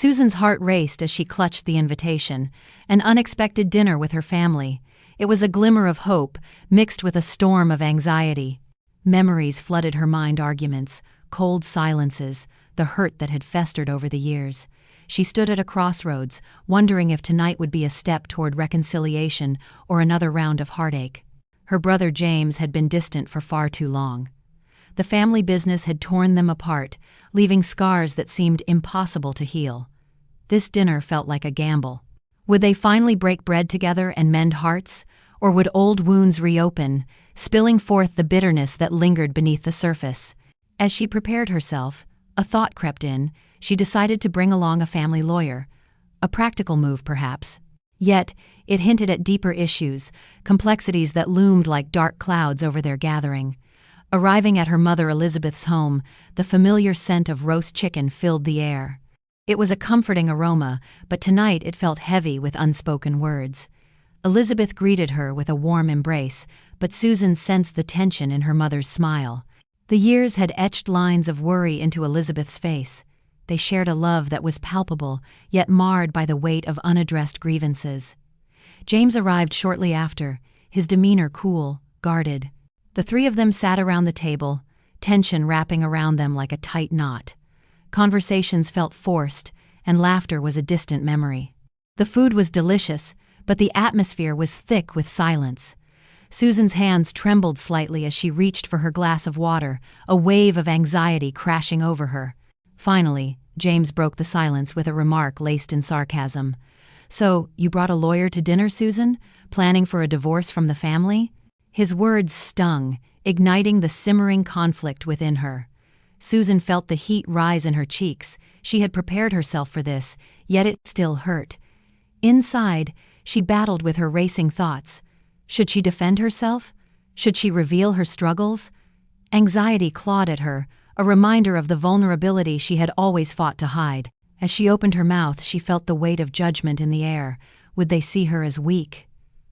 Susan's heart raced as she clutched the invitation, an unexpected dinner with her family. It was a glimmer of hope, mixed with a storm of anxiety. Memories flooded her mind, arguments, cold silences, the hurt that had festered over the years. She stood at a crossroads, wondering if tonight would be a step toward reconciliation or another round of heartache. Her brother James had been distant for far too long. The family business had torn them apart, leaving scars that seemed impossible to heal. This dinner felt like a gamble. Would they finally break bread together and mend hearts, or would old wounds reopen, spilling forth the bitterness that lingered beneath the surface? As she prepared herself, a thought crept in. She decided to bring along a family lawyer. A practical move, perhaps. Yet, it hinted at deeper issues, complexities that loomed like dark clouds over their gathering. Arriving at her mother Elizabeth's home, the familiar scent of roast chicken filled the air. It was a comforting aroma, but tonight it felt heavy with unspoken words. Elizabeth greeted her with a warm embrace, but Susan sensed the tension in her mother's smile. The years had etched lines of worry into Elizabeth's face. They shared a love that was palpable, yet marred by the weight of unaddressed grievances. James arrived shortly after, his demeanor cool, guarded. The three of them sat around the table, tension wrapping around them like a tight knot. Conversations felt forced, and laughter was a distant memory. The food was delicious, but the atmosphere was thick with silence. Susan's hands trembled slightly as she reached for her glass of water, a wave of anxiety crashing over her. Finally, James broke the silence with a remark laced in sarcasm. "So, you brought a lawyer to dinner, Susan? Planning for a divorce from the family?" His words stung, igniting the simmering conflict within her. Susan felt the heat rise in her cheeks. She had prepared herself for this, yet it still hurt. Inside, she battled with her racing thoughts. Should she defend herself? Should she reveal her struggles? Anxiety clawed at her, a reminder of the vulnerability she had always fought to hide. As she opened her mouth, she felt the weight of judgment in the air. Would they see her as weak?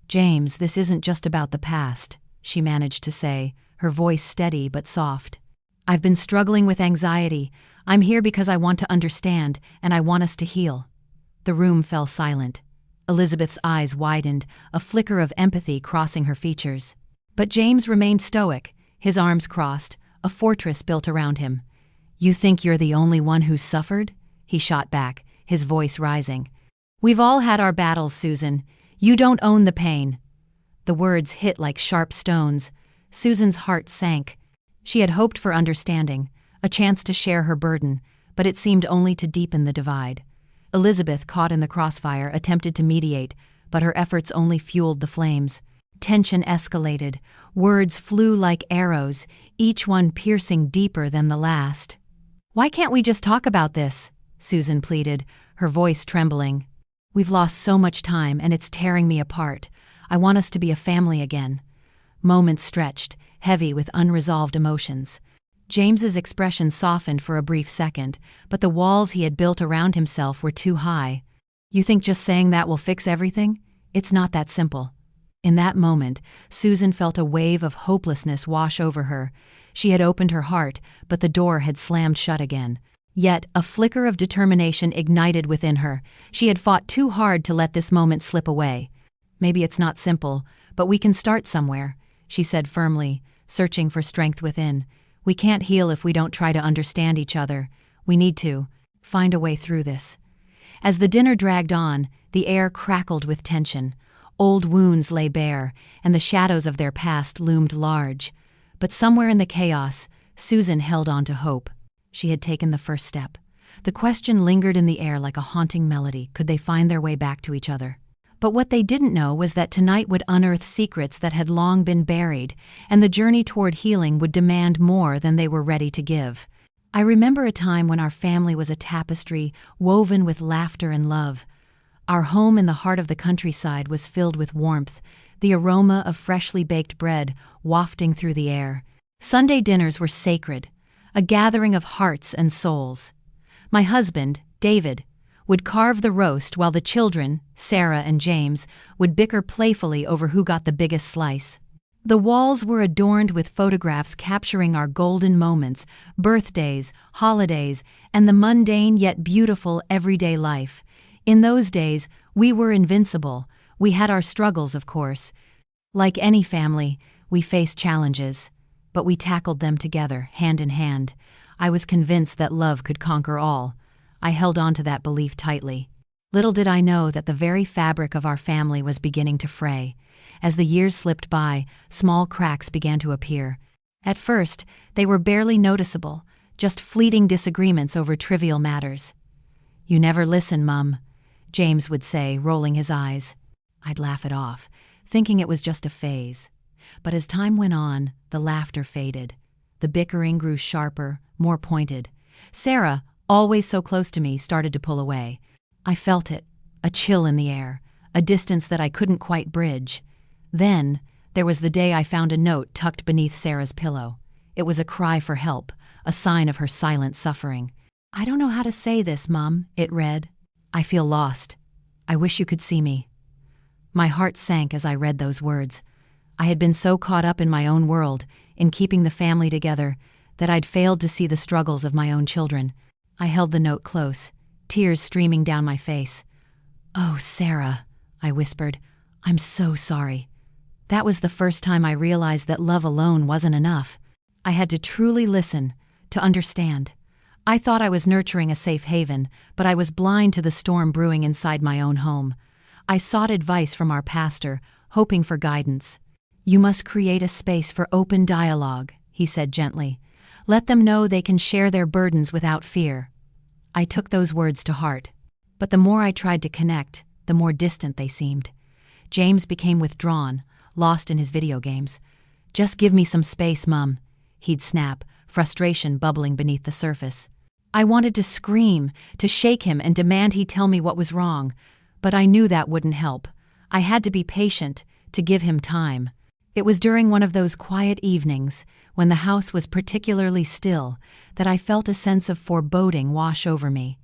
"James, this isn't just about the past," she managed to say, her voice steady but soft. "I've been struggling with anxiety. I'm here because I want to understand, and I want us to heal." The room fell silent. Elizabeth's eyes widened, a flicker of empathy crossing her features. But James remained stoic, his arms crossed, a fortress built around him. "You think you're the only one who's suffered?" he shot back, his voice rising. "We've all had our battles, Susan. You don't own the pain." The words hit like sharp stones. Susan's heart sank. She had hoped for understanding, a chance to share her burden, but it seemed only to deepen the divide. Elizabeth, caught in the crossfire, attempted to mediate, but her efforts only fueled the flames. Tension escalated. Words flew like arrows, each one piercing deeper than the last. "Why can't we just talk about this?" Susan pleaded, her voice trembling. "We've lost so much time, and it's tearing me apart. I want us to be a family again." Moments stretched, heavy with unresolved emotions. James's expression softened for a brief second, but the walls he had built around himself were too high. "You think just saying that will fix everything? It's not that simple." In that moment, Susan felt a wave of hopelessness wash over her. She had opened her heart, but the door had slammed shut again. Yet, a flicker of determination ignited within her. She had fought too hard to let this moment slip away. "Maybe it's not simple, but we can start somewhere," she said firmly, searching for strength within. "We can't heal if we don't try to understand each other. We need to find a way through this." As the dinner dragged on, the air crackled with tension. Old wounds lay bare, and the shadows of their past loomed large. But somewhere in the chaos, Susan held on to hope. She had taken the first step. The question lingered in the air like a haunting melody. Could they find their way back to each other? But what they didn't know was that tonight would unearth secrets that had long been buried, and the journey toward healing would demand more than they were ready to give. "I remember a time when our family was a tapestry woven with laughter and love. Our home in the heart of the countryside was filled with warmth, the aroma of freshly baked bread wafting through the air. Sunday dinners were sacred, a gathering of hearts and souls. My husband, David, would carve the roast while the children, Sarah and James, would bicker playfully over who got the biggest slice. The walls were adorned with photographs capturing our golden moments, birthdays, holidays, and the mundane yet beautiful everyday life. In those days, we were invincible. We had our struggles, of course. Like any family, we faced challenges, but we tackled them together, hand in hand. I was convinced that love could conquer all. I held on to that belief tightly. Little did I know that the very fabric of our family was beginning to fray. As the years slipped by, small cracks began to appear. At first, they were barely noticeable, just fleeting disagreements over trivial matters. "You never listen, Mum," James would say, rolling his eyes. I'd laugh it off, thinking it was just a phase. But as time went on, the laughter faded. The bickering grew sharper, more pointed. Sarah, always so close to me, started to pull away. I felt it, a chill in the air, a distance that I couldn't quite bridge. Then, there was the day I found a note tucked beneath Sarah's pillow. It was a cry for help, a sign of her silent suffering. "I don't know how to say this, Mum," it read. "I feel lost. I wish you could see me." My heart sank as I read those words. I had been so caught up in my own world, in keeping the family together, that I'd failed to see the struggles of my own children. I held the note close, tears streaming down my face. "Oh, Sarah," I whispered, "I'm so sorry." That was the first time I realized that love alone wasn't enough. I had to truly listen, to understand. I thought I was nurturing a safe haven, but I was blind to the storm brewing inside my own home. I sought advice from our pastor, hoping for guidance. "You must create a space for open dialogue," he said gently. "Let them know they can share their burdens without fear." I took those words to heart. But the more I tried to connect, the more distant they seemed. James became withdrawn, lost in his video games. "Just give me some space, Mum," he'd snap, frustration bubbling beneath the surface. I wanted to scream, to shake him and demand he tell me what was wrong, but I knew that wouldn't help. I had to be patient, to give him time. It was during one of those quiet evenings, when the house was particularly still, that I felt a sense of foreboding wash over me.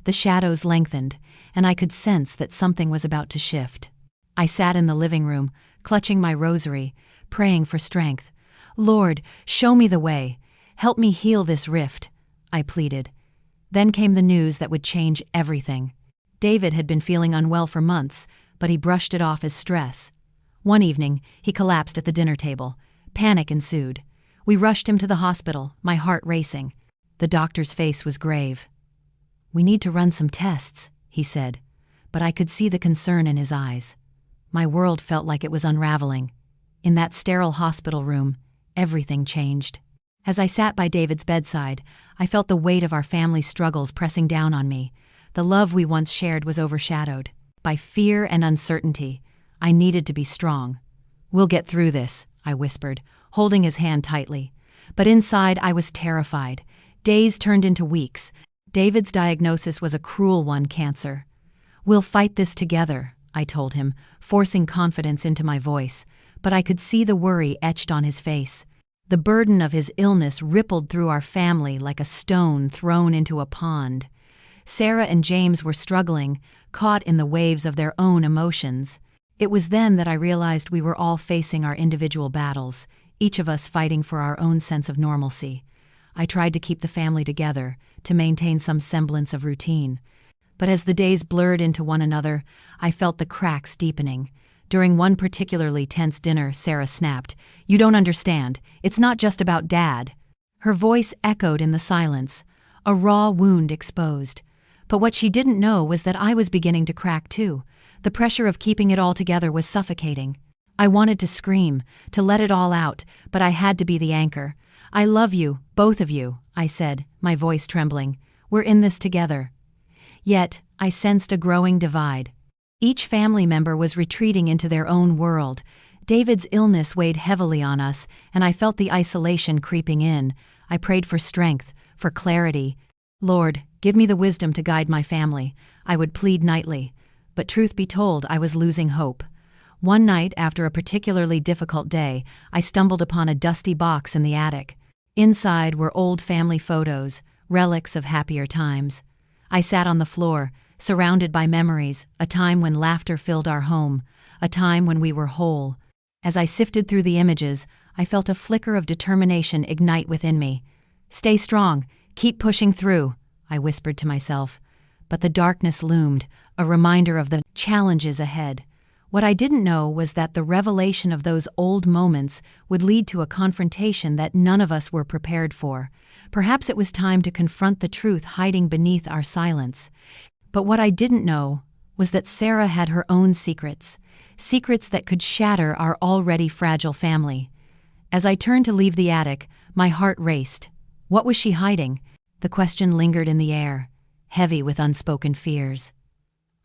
The shadows lengthened, and I could sense that something was about to shift. I sat in the living room, clutching my rosary, praying for strength. "Lord, show me the way. Help me heal this rift," I pleaded. Then came the news that would change everything. David had been feeling unwell for months, but he brushed it off as stress. One evening, he collapsed at the dinner table. Panic ensued. We rushed him to the hospital, my heart racing. The doctor's face was grave. "We need to run some tests," he said, but I could see the concern in his eyes. My world felt like it was unraveling. In that sterile hospital room, everything changed. As I sat by David's bedside, I felt the weight of our family's struggles pressing down on me. The love we once shared was overshadowed by fear and uncertainty. I needed to be strong. "We'll get through this," I whispered, holding his hand tightly. But inside I was terrified. Days turned into weeks. David's diagnosis was a cruel one, cancer. "We'll fight this together," I told him, forcing confidence into my voice, but I could see the worry etched on his face. The burden of his illness rippled through our family like a stone thrown into a pond. Sarah and James were struggling, caught in the waves of their own emotions. It was then that I realized we were all facing our individual battles, each of us fighting for our own sense of normalcy. I tried to keep the family together, to maintain some semblance of routine. But as the days blurred into one another, I felt the cracks deepening. During one particularly tense dinner, Sarah snapped, "You don't understand. It's not just about Dad." Her voice echoed in the silence, a raw wound exposed. But what she didn't know was that I was beginning to crack too. The pressure of keeping it all together was suffocating. I wanted to scream, to let it all out, but I had to be the anchor. "I love you, both of you," I said, my voice trembling. "We're in this together." Yet, I sensed a growing divide. Each family member was retreating into their own world. David's illness weighed heavily on us, and I felt the isolation creeping in. I prayed for strength, for clarity. "Lord, give me the wisdom to guide my family," I would plead nightly. But truth be told, I was losing hope. One night, after a particularly difficult day, I stumbled upon a dusty box in the attic. Inside were old family photos, relics of happier times. I sat on the floor, surrounded by memories, a time when laughter filled our home, a time when we were whole. As I sifted through the images, I felt a flicker of determination ignite within me. "Stay strong, keep pushing through," I whispered to myself. But the darkness loomed, a reminder of the challenges ahead. What I didn't know was that the revelation of those old moments would lead to a confrontation that none of us were prepared for. Perhaps it was time to confront the truth hiding beneath our silence. But what I didn't know was that Sarah had her own secrets, secrets that could shatter our already fragile family. As I turned to leave the attic, my heart raced. What was she hiding? The question lingered in the air, heavy with unspoken fears.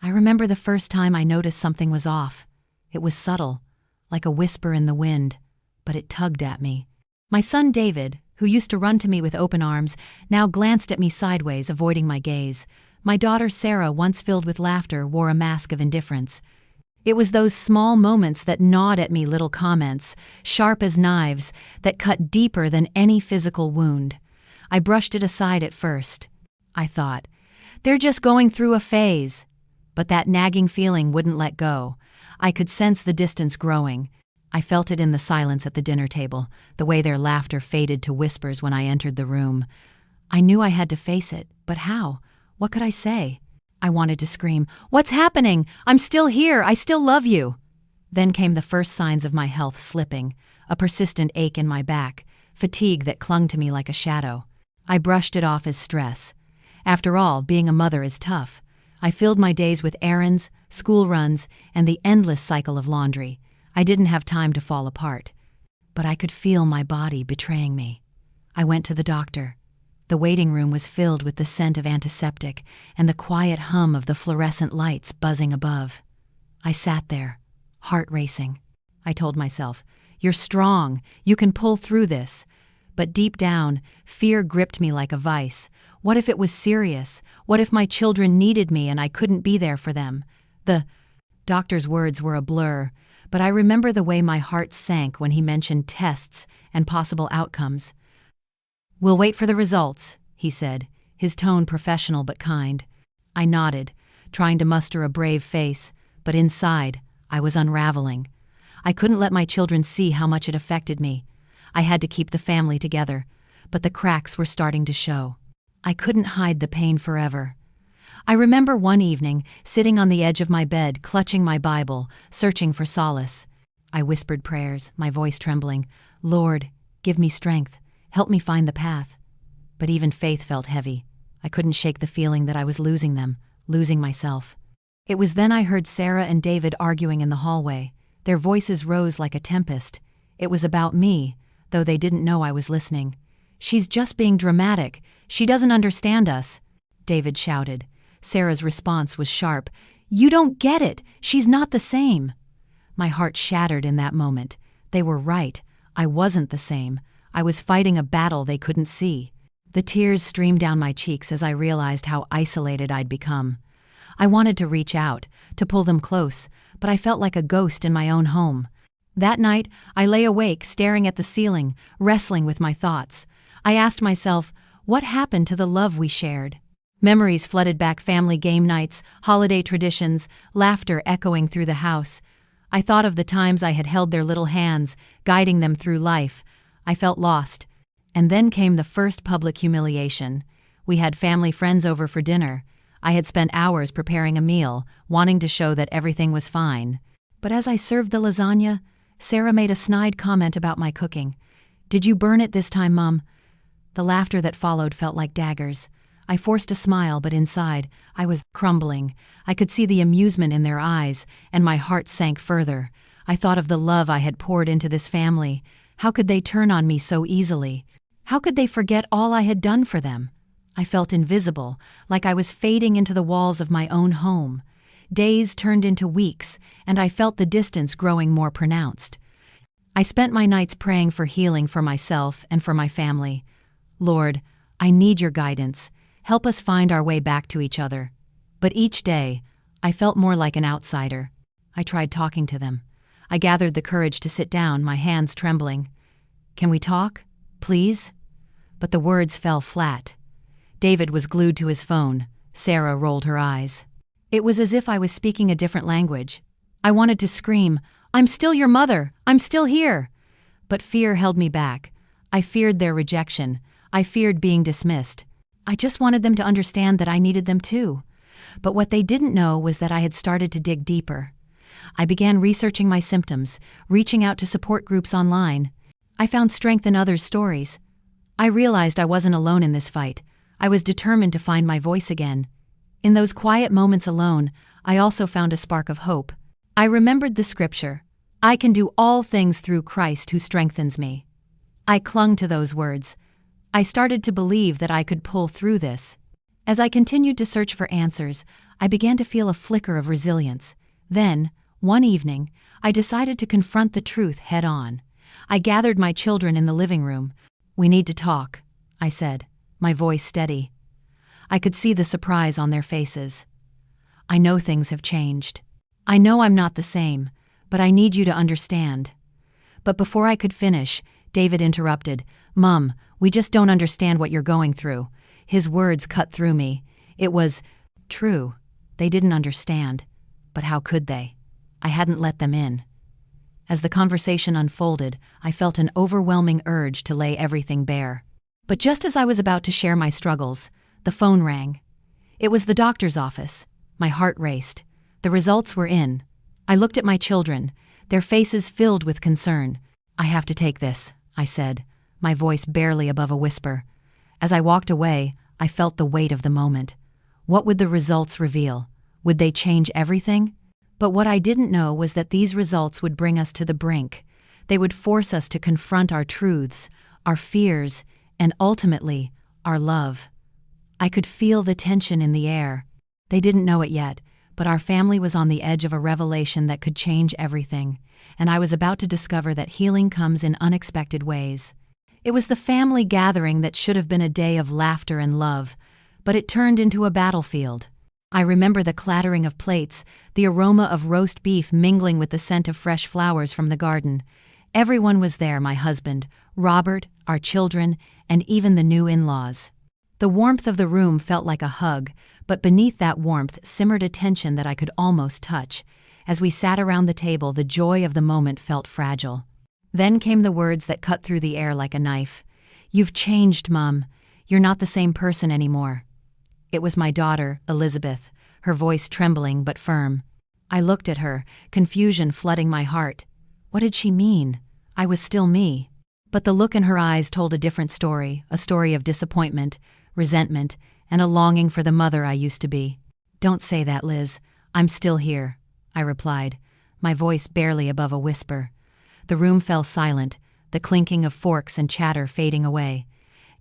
I remember the first time I noticed something was off. It was subtle, like a whisper in the wind, but it tugged at me. My son David, who used to run to me with open arms, now glanced at me sideways, avoiding my gaze. My daughter Sarah, once filled with laughter, wore a mask of indifference. It was those small moments that gnawed at me, little comments, sharp as knives, that cut deeper than any physical wound. I brushed it aside at first. I thought, "They're just going through a phase." But that nagging feeling wouldn't let go. I could sense the distance growing. I felt it in the silence at the dinner table, the way their laughter faded to whispers when I entered the room. I knew I had to face it, but how? What could I say? I wanted to scream, "What's happening? I'm still here. I still love you." Then came the first signs of my health slipping, a persistent ache in my back, fatigue that clung to me like a shadow. I brushed it off as stress. After all, being a mother is tough. I filled my days with errands, school runs, and the endless cycle of laundry. I didn't have time to fall apart. But I could feel my body betraying me. I went to the doctor. The waiting room was filled with the scent of antiseptic and the quiet hum of the fluorescent lights buzzing above. I sat there, heart racing. I told myself, "You're strong, you can pull through this." But deep down, fear gripped me like a vice. What if it was serious? What if my children needed me and I couldn't be there for them? The doctor's words were a blur, but I remember the way my heart sank when he mentioned tests and possible outcomes. "We'll wait for the results," he said, his tone professional but kind. I nodded, trying to muster a brave face, but inside, I was unraveling. I couldn't let my children see how much it affected me. I had to keep the family together, but the cracks were starting to show. I couldn't hide the pain forever. I remember one evening, sitting on the edge of my bed, clutching my Bible, searching for solace. I whispered prayers, my voice trembling. "Lord, give me strength. Help me find the path." But even faith felt heavy. I couldn't shake the feeling that I was losing them, losing myself. It was then I heard Sarah and David arguing in the hallway. Their voices rose like a tempest. It was about me, though they didn't know I was listening. "She's just being dramatic. She doesn't understand us," David shouted. Sarah's response was sharp. "You don't get it. She's not the same." My heart shattered in that moment. They were right. I wasn't the same. I was fighting a battle they couldn't see. The tears streamed down my cheeks as I realized how isolated I'd become. I wanted to reach out, to pull them close, but I felt like a ghost in my own home. That night, I lay awake, staring at the ceiling, wrestling with my thoughts. I asked myself, what happened to the love we shared? Memories flooded back, family game nights, holiday traditions, laughter echoing through the house. I thought of the times I had held their little hands, guiding them through life. I felt lost. And then came the first public humiliation. We had family friends over for dinner. I had spent hours preparing a meal, wanting to show that everything was fine. But as I served the lasagna, Sarah made a snide comment about my cooking. "Did you burn it this time, Mum?" The laughter that followed felt like daggers. I forced a smile, but inside, I was crumbling. I could see the amusement in their eyes, and my heart sank further. I thought of the love I had poured into this family. How could they turn on me so easily? How could they forget all I had done for them? I felt invisible, like I was fading into the walls of my own home. Days turned into weeks, and I felt the distance growing more pronounced. I spent my nights praying for healing for myself and for my family. "Lord, I need your guidance. Help us find our way back to each other." But each day, I felt more like an outsider. I tried talking to them. I gathered the courage to sit down, my hands trembling. "Can we talk? Please?" But the words fell flat. David was glued to his phone. Sarah rolled her eyes. It was as if I was speaking a different language. I wanted to scream, I'm still your mother. I'm still here. But fear held me back. I feared their rejection. I feared being dismissed. I just wanted them to understand that I needed them too. But what they didn't know was that I had started to dig deeper. I began researching my symptoms, reaching out to support groups online. I found strength in others' stories. I realized I wasn't alone in this fight. I was determined to find my voice again. In those quiet moments alone, I also found a spark of hope. I remembered the scripture, "I can do all things through Christ who strengthens me." I clung to those words. I started to believe that I could pull through this. As I continued to search for answers, I began to feel a flicker of resilience. Then, one evening, I decided to confront the truth head on. I gathered my children in the living room. "We need to talk," I said, my voice steady. I could see the surprise on their faces. "I know things have changed. I know I'm not the same, but I need you to understand." But before I could finish, David interrupted. "Mom, we just don't understand what you're going through." His words cut through me. It was true. They didn't understand. But how could they? I hadn't let them in. As the conversation unfolded, I felt an overwhelming urge to lay everything bare. But just as I was about to share my struggles, the phone rang. It was the doctor's office. My heart raced. The results were in. I looked at my children, their faces filled with concern. "I have to take this," I said, my voice barely above a whisper. As I walked away, I felt the weight of the moment. What would the results reveal? Would they change everything? But what I didn't know was that these results would bring us to the brink. They would force us to confront our truths, our fears, and ultimately, our love. I could feel the tension in the air. They didn't know it yet, but our family was on the edge of a revelation that could change everything, and I was about to discover that healing comes in unexpected ways. It was the family gathering that should have been a day of laughter and love, but it turned into a battlefield. I remember the clattering of plates, the aroma of roast beef mingling with the scent of fresh flowers from the garden. Everyone was there, my husband, Robert, our children, and even the new in-laws. The warmth of the room felt like a hug, but beneath that warmth simmered a tension that I could almost touch. As we sat around the table, the joy of the moment felt fragile. Then came the words that cut through the air like a knife. "You've changed, Mom. You're not the same person anymore." It was my daughter, Elizabeth, her voice trembling but firm. I looked at her, confusion flooding my heart. What did she mean? I was still me. But the look in her eyes told a different story, a story of disappointment, resentment, and a longing for the mother I used to be. "Don't say that, Liz. I'm still here," I replied, my voice barely above a whisper. The room fell silent, the clinking of forks and chatter fading away.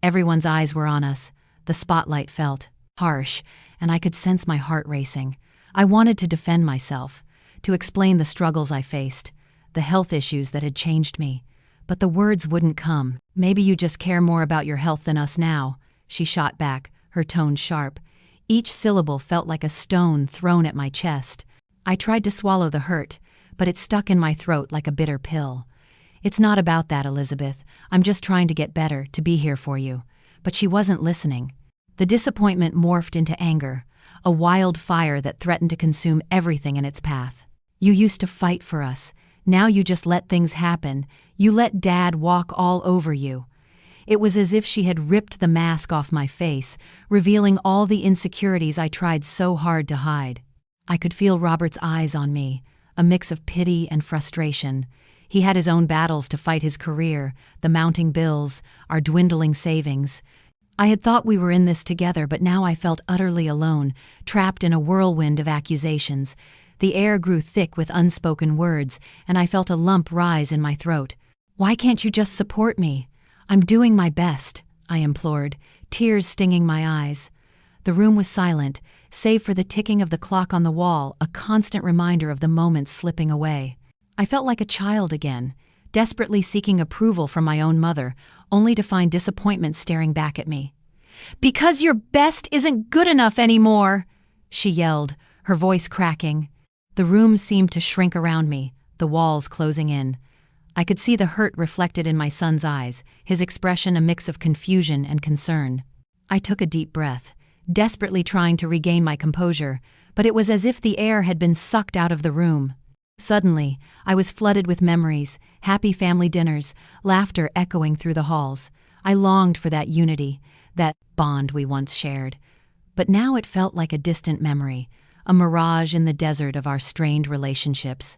Everyone's eyes were on us. The spotlight felt harsh, and I could sense my heart racing. I wanted to defend myself, to explain the struggles I faced, the health issues that had changed me. But the words wouldn't come. "Maybe you just care more about your health than us now," she shot back, her tone sharp. Each syllable felt like a stone thrown at my chest. I tried to swallow the hurt, but it stuck in my throat like a bitter pill. "It's not about that, Elizabeth. I'm just trying to get better, to be here for you." But she wasn't listening. The disappointment morphed into anger, a wild fire that threatened to consume everything in its path. "You used to fight for us. Now you just let things happen. You let Dad walk all over you." It was as if she had ripped the mask off my face, revealing all the insecurities I tried so hard to hide. I could feel Robert's eyes on me, a mix of pity and frustration. He had his own battles to fight: his career, the mounting bills, our dwindling savings. I had thought we were in this together, but now I felt utterly alone, trapped in a whirlwind of accusations. The air grew thick with unspoken words, and I felt a lump rise in my throat. "Why can't you just support me? I'm doing my best," I implored, tears stinging my eyes. The room was silent, save for the ticking of the clock on the wall, a constant reminder of the moments slipping away. I felt like a child again, desperately seeking approval from my own mother, only to find disappointment staring back at me. "Because your best isn't good enough anymore," she yelled, her voice cracking. The room seemed to shrink around me, the walls closing in. I could see the hurt reflected in my son's eyes, his expression a mix of confusion and concern. I took a deep breath, desperately trying to regain my composure, but it was as if the air had been sucked out of the room. Suddenly, I was flooded with memories, happy family dinners, laughter echoing through the halls. I longed for that unity, that bond we once shared. But now it felt like a distant memory, a mirage in the desert of our strained relationships.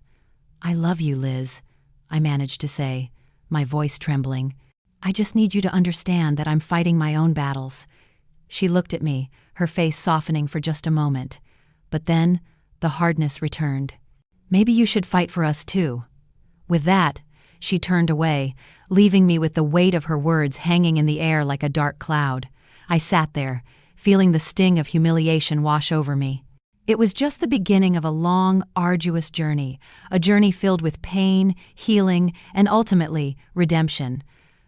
"I love you, Liz," I managed to say, my voice trembling. "I just need you to understand that I'm fighting my own battles." She looked at me, her face softening for just a moment. But then, the hardness returned. "Maybe you should fight for us too." With that, she turned away, leaving me with the weight of her words hanging in the air like a dark cloud. I sat there, feeling the sting of humiliation wash over me. It was just the beginning of a long, arduous journey, a journey filled with pain, healing, and ultimately, redemption.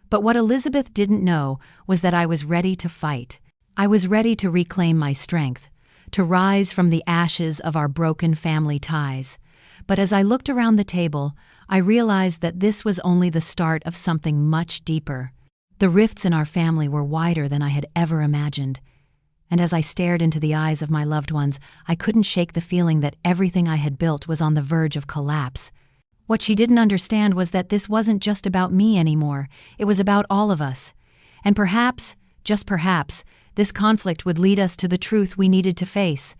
But what Elizabeth didn't know was that I was ready to fight. I was ready to reclaim my strength, to rise from the ashes of our broken family ties. But as I looked around the table, I realized that this was only the start of something much deeper. The rifts in our family were wider than I had ever imagined. And as I stared into the eyes of my loved ones, I couldn't shake the feeling that everything I had built was on the verge of collapse. What she didn't understand was that this wasn't just about me anymore, it was about all of us. And perhaps, just perhaps, this conflict would lead us to the truth we needed to face.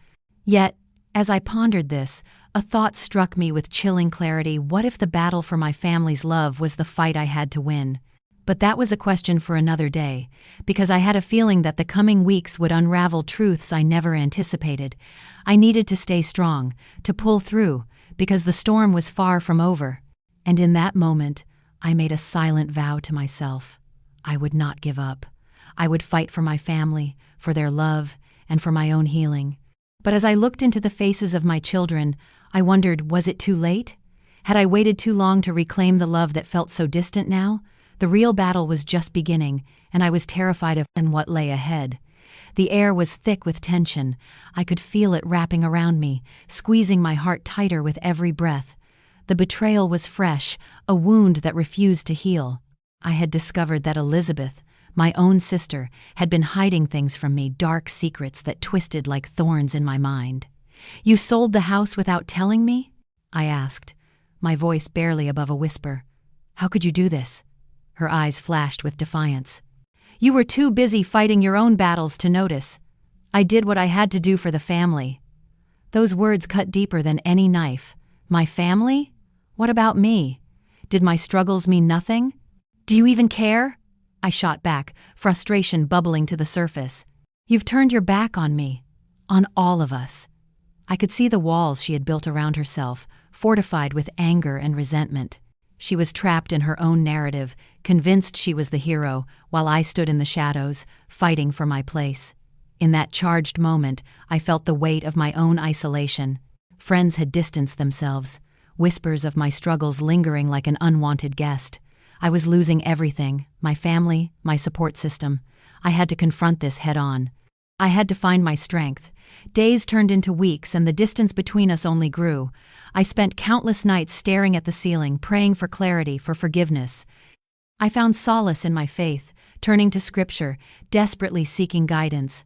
Yet, as I pondered this, a thought struck me with chilling clarity. What if the battle for my family's love was the fight I had to win? But that was a question for another day, because I had a feeling that the coming weeks would unravel truths I never anticipated. I needed to stay strong, to pull through, because the storm was far from over. And in that moment, I made a silent vow to myself. I would not give up. I would fight for my family, for their love, and for my own healing. But as I looked into the faces of my children, I wondered, was it too late? Had I waited too long to reclaim the love that felt so distant now? The real battle was just beginning, and I was terrified of what lay ahead. The air was thick with tension. I could feel it wrapping around me, squeezing my heart tighter with every breath. The betrayal was fresh, a wound that refused to heal. I had discovered that Elizabeth, my own sister, had been hiding things from me, dark secrets that twisted like thorns in my mind. "You sold the house without telling me?" I asked, my voice barely above a whisper. "How could you do this?" Her eyes flashed with defiance. "You were too busy fighting your own battles to notice. I did what I had to do for the family." Those words cut deeper than any knife. My family? What about me? Did my struggles mean nothing? "Do you even care?" I shot back, frustration bubbling to the surface. "You've turned your back on me. On all of us." I could see the walls she had built around herself, fortified with anger and resentment. She was trapped in her own narrative, convinced she was the hero, while I stood in the shadows, fighting for my place. In that charged moment, I felt the weight of my own isolation. Friends had distanced themselves, whispers of my struggles lingering like an unwanted guest. I was losing everything, my family, my support system. I had to confront this head-on. I had to find my strength. Days turned into weeks, and the distance between us only grew. I spent countless nights staring at the ceiling, praying for clarity, for forgiveness. I found solace in my faith, turning to Scripture, desperately seeking guidance.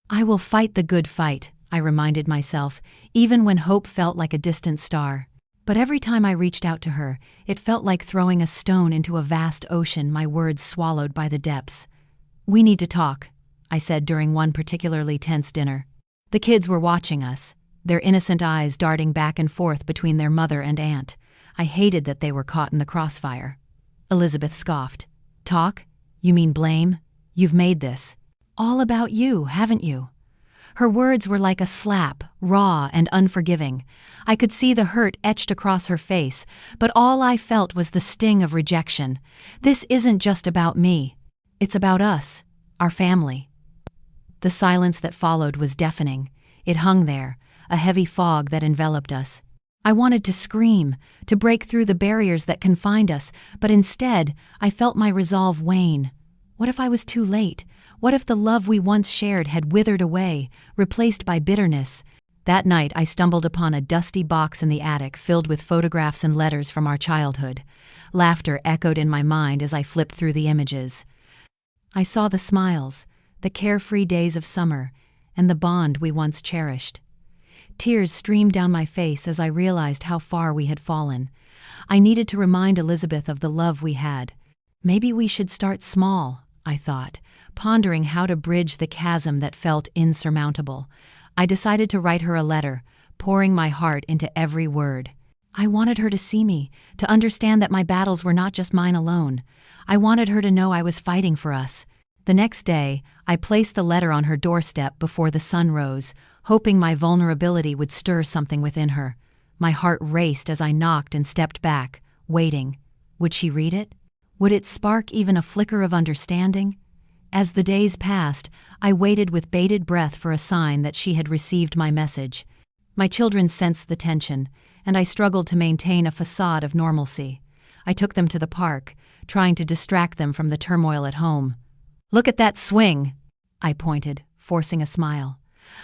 "I will fight the good fight," I reminded myself, even when hope felt like a distant star. But every time I reached out to her, it felt like throwing a stone into a vast ocean, my words swallowed by the depths. "We need to talk," I said during one particularly tense dinner. The kids were watching us, their innocent eyes darting back and forth between their mother and aunt. I hated that they were caught in the crossfire. Elizabeth scoffed. "Talk? You mean blame? You've made this all about you, haven't you?" Her words were like a slap, raw and unforgiving. I could see the hurt etched across her face, but all I felt was the sting of rejection. This isn't just about me. It's about us, our family. The silence that followed was deafening. It hung there, a heavy fog that enveloped us. I wanted to scream, to break through the barriers that confined us, but instead, I felt my resolve wane. What if I was too late? What if the love we once shared had withered away, replaced by bitterness? That night, I stumbled upon a dusty box in the attic filled with photographs and letters from our childhood. Laughter echoed in my mind as I flipped through the images. I saw the smiles, the carefree days of summer, and the bond we once cherished. Tears streamed down my face as I realized how far we had fallen. I needed to remind Elizabeth of the love we had. Maybe we should start small, I thought, pondering how to bridge the chasm that felt insurmountable. I decided to write her a letter, pouring my heart into every word. I wanted her to see me, to understand that my battles were not just mine alone. I wanted her to know I was fighting for us. The next day, I placed the letter on her doorstep before the sun rose, hoping my vulnerability would stir something within her. My heart raced as I knocked and stepped back, waiting. Would she read it? Would it spark even a flicker of understanding? As the days passed, I waited with bated breath for a sign that she had received my message. My children sensed the tension, and I struggled to maintain a facade of normalcy. I took them to the park, trying to distract them from the turmoil at home. "Look at that swing," I pointed, forcing a smile.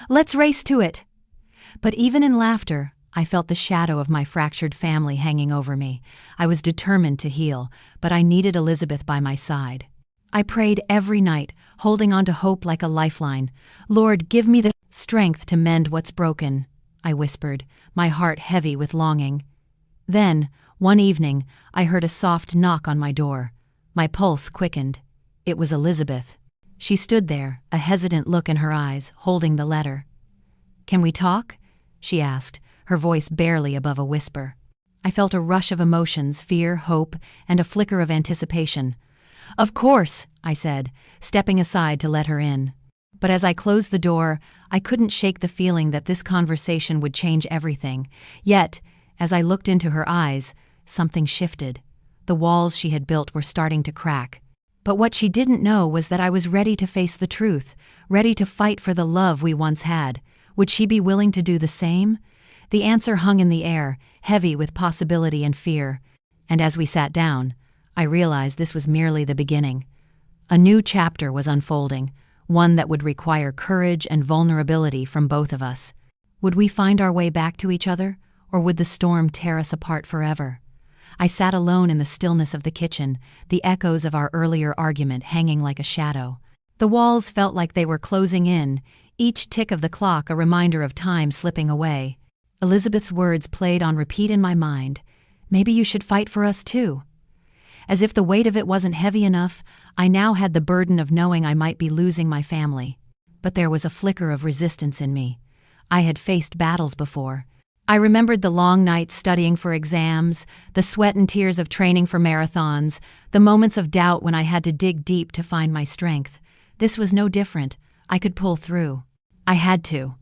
"Let's race to it." But even in laughter, I felt the shadow of my fractured family hanging over me. I was determined to heal, but I needed Elizabeth by my side. I prayed every night, holding on to hope like a lifeline. "Lord, give me the strength to mend what's broken," I whispered, my heart heavy with longing. Then, one evening, I heard a soft knock on my door. My pulse quickened. It was Elizabeth. She stood there, a hesitant look in her eyes, holding the letter. "Can we talk?" she asked, her voice barely above a whisper. I felt a rush of emotions, fear, hope, and a flicker of anticipation. "Of course," I said, stepping aside to let her in. But as I closed the door, I couldn't shake the feeling that this conversation would change everything. Yet, as I looked into her eyes, something shifted. The walls she had built were starting to crack. But what she didn't know was that I was ready to face the truth, ready to fight for the love we once had. Would she be willing to do the same? The answer hung in the air, heavy with possibility and fear. And as we sat down, I realized this was merely the beginning. A new chapter was unfolding, one that would require courage and vulnerability from both of us. Would we find our way back to each other, or would the storm tear us apart forever? I sat alone in the stillness of the kitchen, the echoes of our earlier argument hanging like a shadow. The walls felt like they were closing in, each tick of the clock a reminder of time slipping away. Elizabeth's words played on repeat in my mind. "Maybe you should fight for us too." As if the weight of it wasn't heavy enough, I now had the burden of knowing I might be losing my family. But there was a flicker of resistance in me. I had faced battles before. I remembered the long nights studying for exams, the sweat and tears of training for marathons, the moments of doubt when I had to dig deep to find my strength. This was no different. I could pull through. I had to.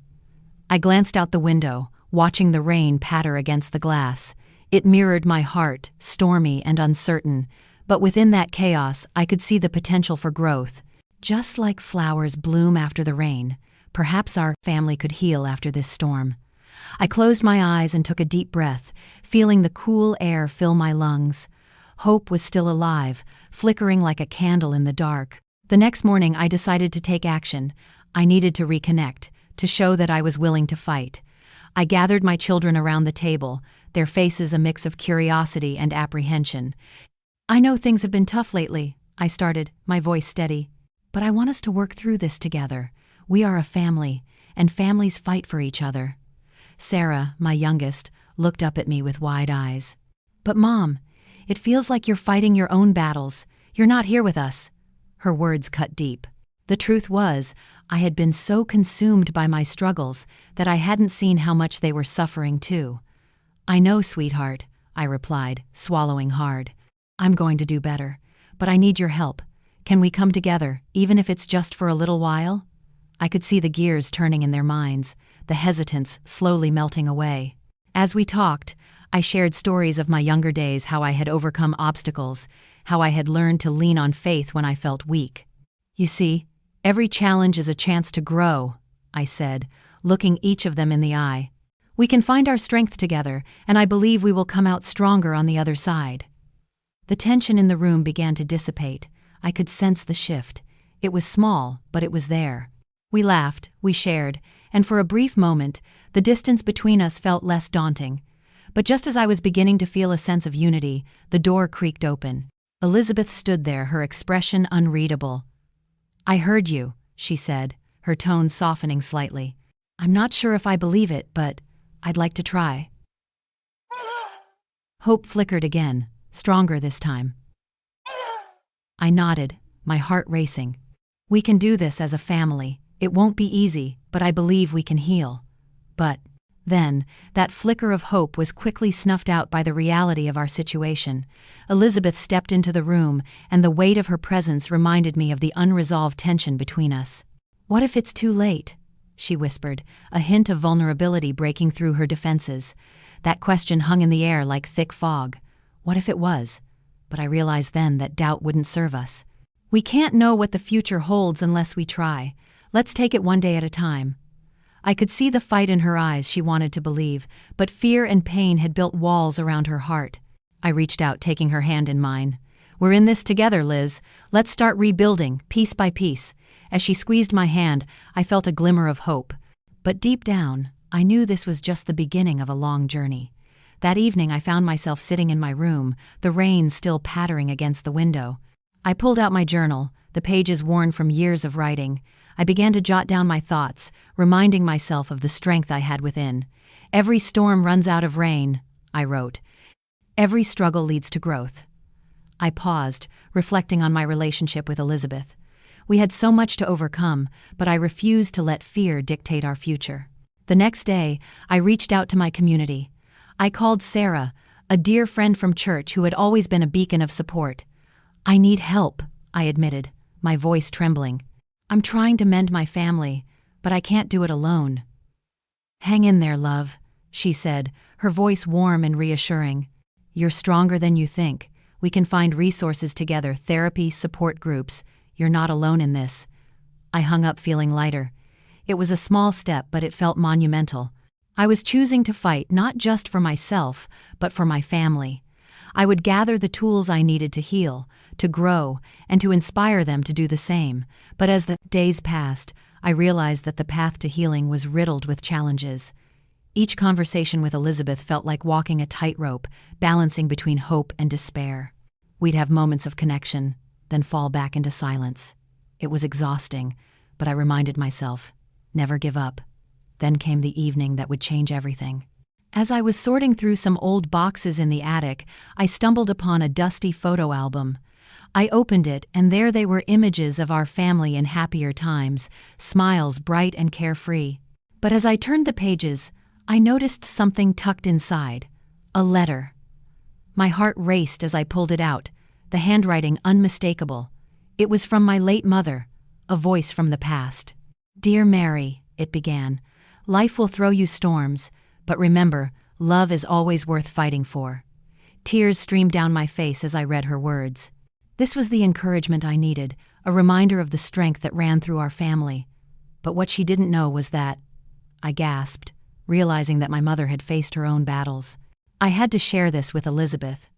I glanced out the window, watching the rain patter against the glass. It mirrored my heart, stormy and uncertain, but within that chaos I could see the potential for growth. Just like flowers bloom after the rain, perhaps our family could heal after this storm. I closed my eyes and took a deep breath, feeling the cool air fill my lungs. Hope was still alive, flickering like a candle in the dark. The next morning I decided to take action. I needed to reconnect, to show that I was willing to fight. I gathered my children around the table, their faces a mix of curiosity and apprehension. "I know things have been tough lately," I started, my voice steady. "But I want us to work through this together. We are a family, and families fight for each other." Sarah, my youngest, looked up at me with wide eyes. "But Mom, it feels like you're fighting your own battles. You're not here with us." Her words cut deep. The truth was, I had been so consumed by my struggles that I hadn't seen how much they were suffering too. "I know, sweetheart," I replied, swallowing hard. "I'm going to do better, but I need your help. Can we come together, even if it's just for a little while?" I could see the gears turning in their minds, the hesitance slowly melting away. As we talked, I shared stories of my younger days, how I had overcome obstacles, how I had learned to lean on faith when I felt weak. "You see, every challenge is a chance to grow," I said, looking each of them in the eye. "We can find our strength together, and I believe we will come out stronger on the other side." The tension in the room began to dissipate. I could sense the shift. It was small, but it was there. We laughed, we shared, and for a brief moment, the distance between us felt less daunting. But just as I was beginning to feel a sense of unity, the door creaked open. Elizabeth stood there, her expression unreadable. "I heard you," she said, her tone softening slightly. I'm not sure if I believe it, but I'd like to try. Hope flickered again, stronger this time. I nodded, my heart racing. We can do this as a family. It won't be easy, but I believe we can heal. But then, that flicker of hope was quickly snuffed out by the reality of our situation. Elizabeth stepped into the room, and the weight of her presence reminded me of the unresolved tension between us. "What if it's too late?" she whispered, a hint of vulnerability breaking through her defenses. That question hung in the air like thick fog. What if it was? But I realized then that doubt wouldn't serve us. We can't know what the future holds unless we try. Let's take it one day at a time. I could see the fight in her eyes. She wanted to believe, but fear and pain had built walls around her heart. I reached out, taking her hand in mine. "We're in this together, Liz. Let's start rebuilding, piece by piece." As she squeezed my hand, I felt a glimmer of hope. But deep down, I knew this was just the beginning of a long journey. That evening I found myself sitting in my room, the rain still pattering against the window. I pulled out my journal, the pages worn from years of writing. I began to jot down my thoughts, reminding myself of the strength I had within. "Every storm runs out of rain," I wrote. "Every struggle leads to growth." I paused, reflecting on my relationship with Elizabeth. We had so much to overcome, but I refused to let fear dictate our future. The next day, I reached out to my community. I called Sarah, a dear friend from church who had always been a beacon of support. "I need help," I admitted, my voice trembling. "I'm trying to mend my family, but I can't do it alone." "Hang in there, love," she said, her voice warm and reassuring. "You're stronger than you think. We can find resources together, therapy, support groups. You're not alone in this." I hung up feeling lighter. It was a small step, but it felt monumental. I was choosing to fight not just for myself, but for my family. I would gather the tools I needed to heal, to grow, and to inspire them to do the same. But as the days passed, I realized that the path to healing was riddled with challenges. Each conversation with Elizabeth felt like walking a tightrope, balancing between hope and despair. We'd have moments of connection, then fall back into silence. It was exhausting, but I reminded myself, never give up. Then came the evening that would change everything. As I was sorting through some old boxes in the attic, I stumbled upon a dusty photo album. I opened it, and there they were, images of our family in happier times, smiles bright and carefree. But as I turned the pages, I noticed something tucked inside. A letter. My heart raced as I pulled it out, the handwriting unmistakable. It was from my late mother, a voice from the past. "Dear Mary," it began, "life will throw you storms, but remember, love is always worth fighting for." Tears streamed down my face as I read her words. This was the encouragement I needed, a reminder of the strength that ran through our family. But what she didn't know was that, I gasped, realizing that my mother had faced her own battles. I had to share this with Elizabeth.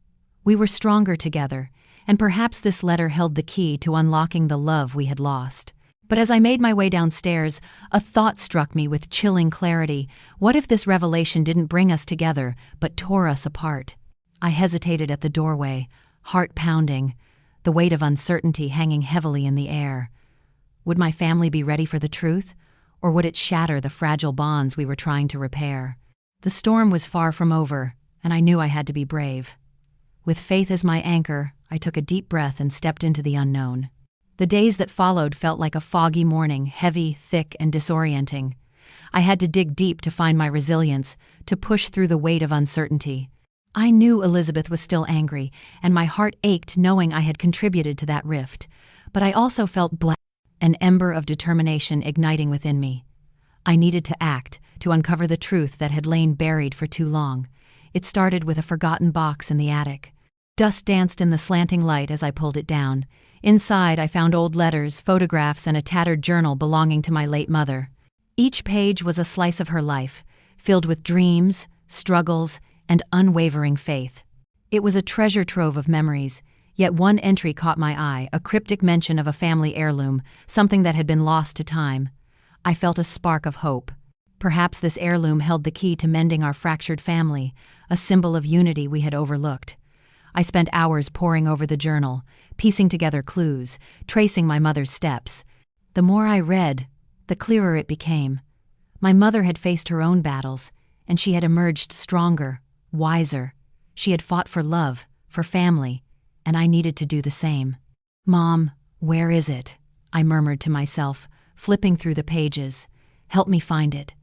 We were stronger together, and perhaps this letter held the key to unlocking the love we had lost. But as I made my way downstairs, a thought struck me with chilling clarity. What if this revelation didn't bring us together, but tore us apart? I hesitated at the doorway, heart pounding, the weight of uncertainty hanging heavily in the air. Would my family be ready for the truth, or would it shatter the fragile bonds we were trying to repair? The storm was far from over, and I knew I had to be brave. With faith as my anchor, I took a deep breath and stepped into the unknown. The days that followed felt like a foggy morning, heavy, thick, and disorienting. I had to dig deep to find my resilience, to push through the weight of uncertainty. I knew Elizabeth was still angry, and my heart ached knowing I had contributed to that rift. But I also felt an ember of determination igniting within me. I needed to act, to uncover the truth that had lain buried for too long. It started with a forgotten box in the attic. Dust danced in the slanting light as I pulled it down. Inside, I found old letters, photographs, and a tattered journal belonging to my late mother. Each page was a slice of her life, filled with dreams, struggles, and unwavering faith. It was a treasure trove of memories, yet one entry caught my eye, a cryptic mention of a family heirloom, something that had been lost to time. I felt a spark of hope. Perhaps this heirloom held the key to mending our fractured family, a symbol of unity we had overlooked. I spent hours poring over the journal, piecing together clues, tracing my mother's steps. The more I read, the clearer it became. My mother had faced her own battles, and she had emerged stronger, wiser. She had fought for love, for family, and I needed to do the same. "Mom, where is it?" I murmured to myself, flipping through the pages. "Help me find it."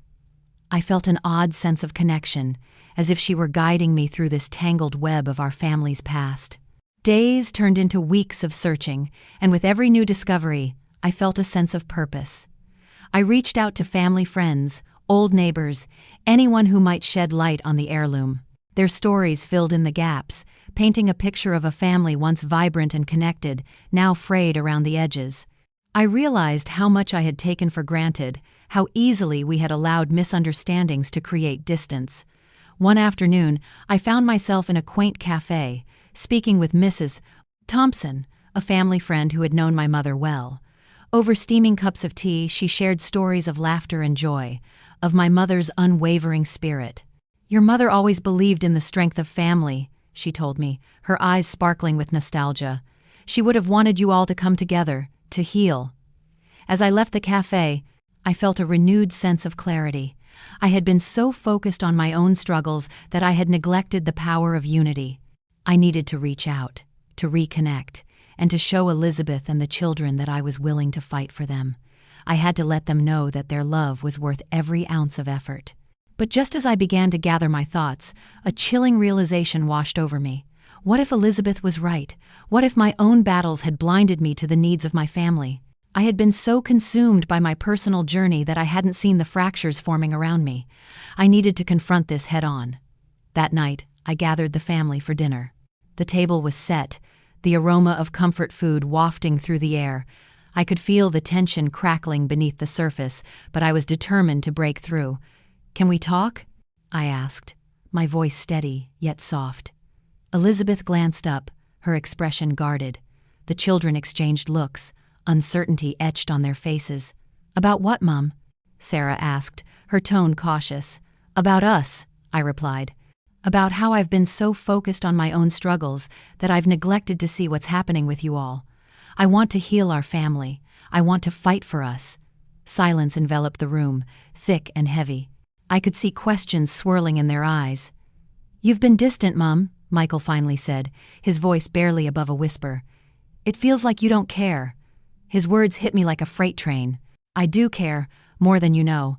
I felt an odd sense of connection, as if she were guiding me through this tangled web of our family's past. Days turned into weeks of searching, and with every new discovery, I felt a sense of purpose. I reached out to family friends, old neighbors, anyone who might shed light on the heirloom. Their stories filled in the gaps, painting a picture of a family once vibrant and connected, now frayed around the edges. I realized how much I had taken for granted, how easily we had allowed misunderstandings to create distance. One afternoon, I found myself in a quaint cafe, speaking with Mrs. Thompson, a family friend who had known my mother well. Over steaming cups of tea, she shared stories of laughter and joy, of my mother's unwavering spirit. "Your mother always believed in the strength of family," she told me, her eyes sparkling with nostalgia. "She would have wanted you all to come together, to heal." As I left the cafe, I felt a renewed sense of clarity. I had been so focused on my own struggles that I had neglected the power of unity. I needed to reach out, to reconnect, and to show Elizabeth and the children that I was willing to fight for them. I had to let them know that their love was worth every ounce of effort. But just as I began to gather my thoughts, a chilling realization washed over me. What if Elizabeth was right? What if my own battles had blinded me to the needs of my family? I had been so consumed by my personal journey that I hadn't seen the fractures forming around me. I needed to confront this head-on. That night, I gathered the family for dinner. The table was set, the aroma of comfort food wafting through the air. I could feel the tension crackling beneath the surface, but I was determined to break through. "Can we talk?" I asked, my voice steady yet soft. Elizabeth glanced up, her expression guarded. The children exchanged looks, uncertainty etched on their faces. "About what, Mum?" Sarah asked, her tone cautious. "About us," I replied. "About how I've been so focused on my own struggles that I've neglected to see what's happening with you all. I want to heal our family. I want to fight for us." Silence enveloped the room, thick and heavy. I could see questions swirling in their eyes. "You've been distant, Mum," Michael finally said, his voice barely above a whisper. "It feels like you don't care." His words hit me like a freight train. "I do care, more than you know.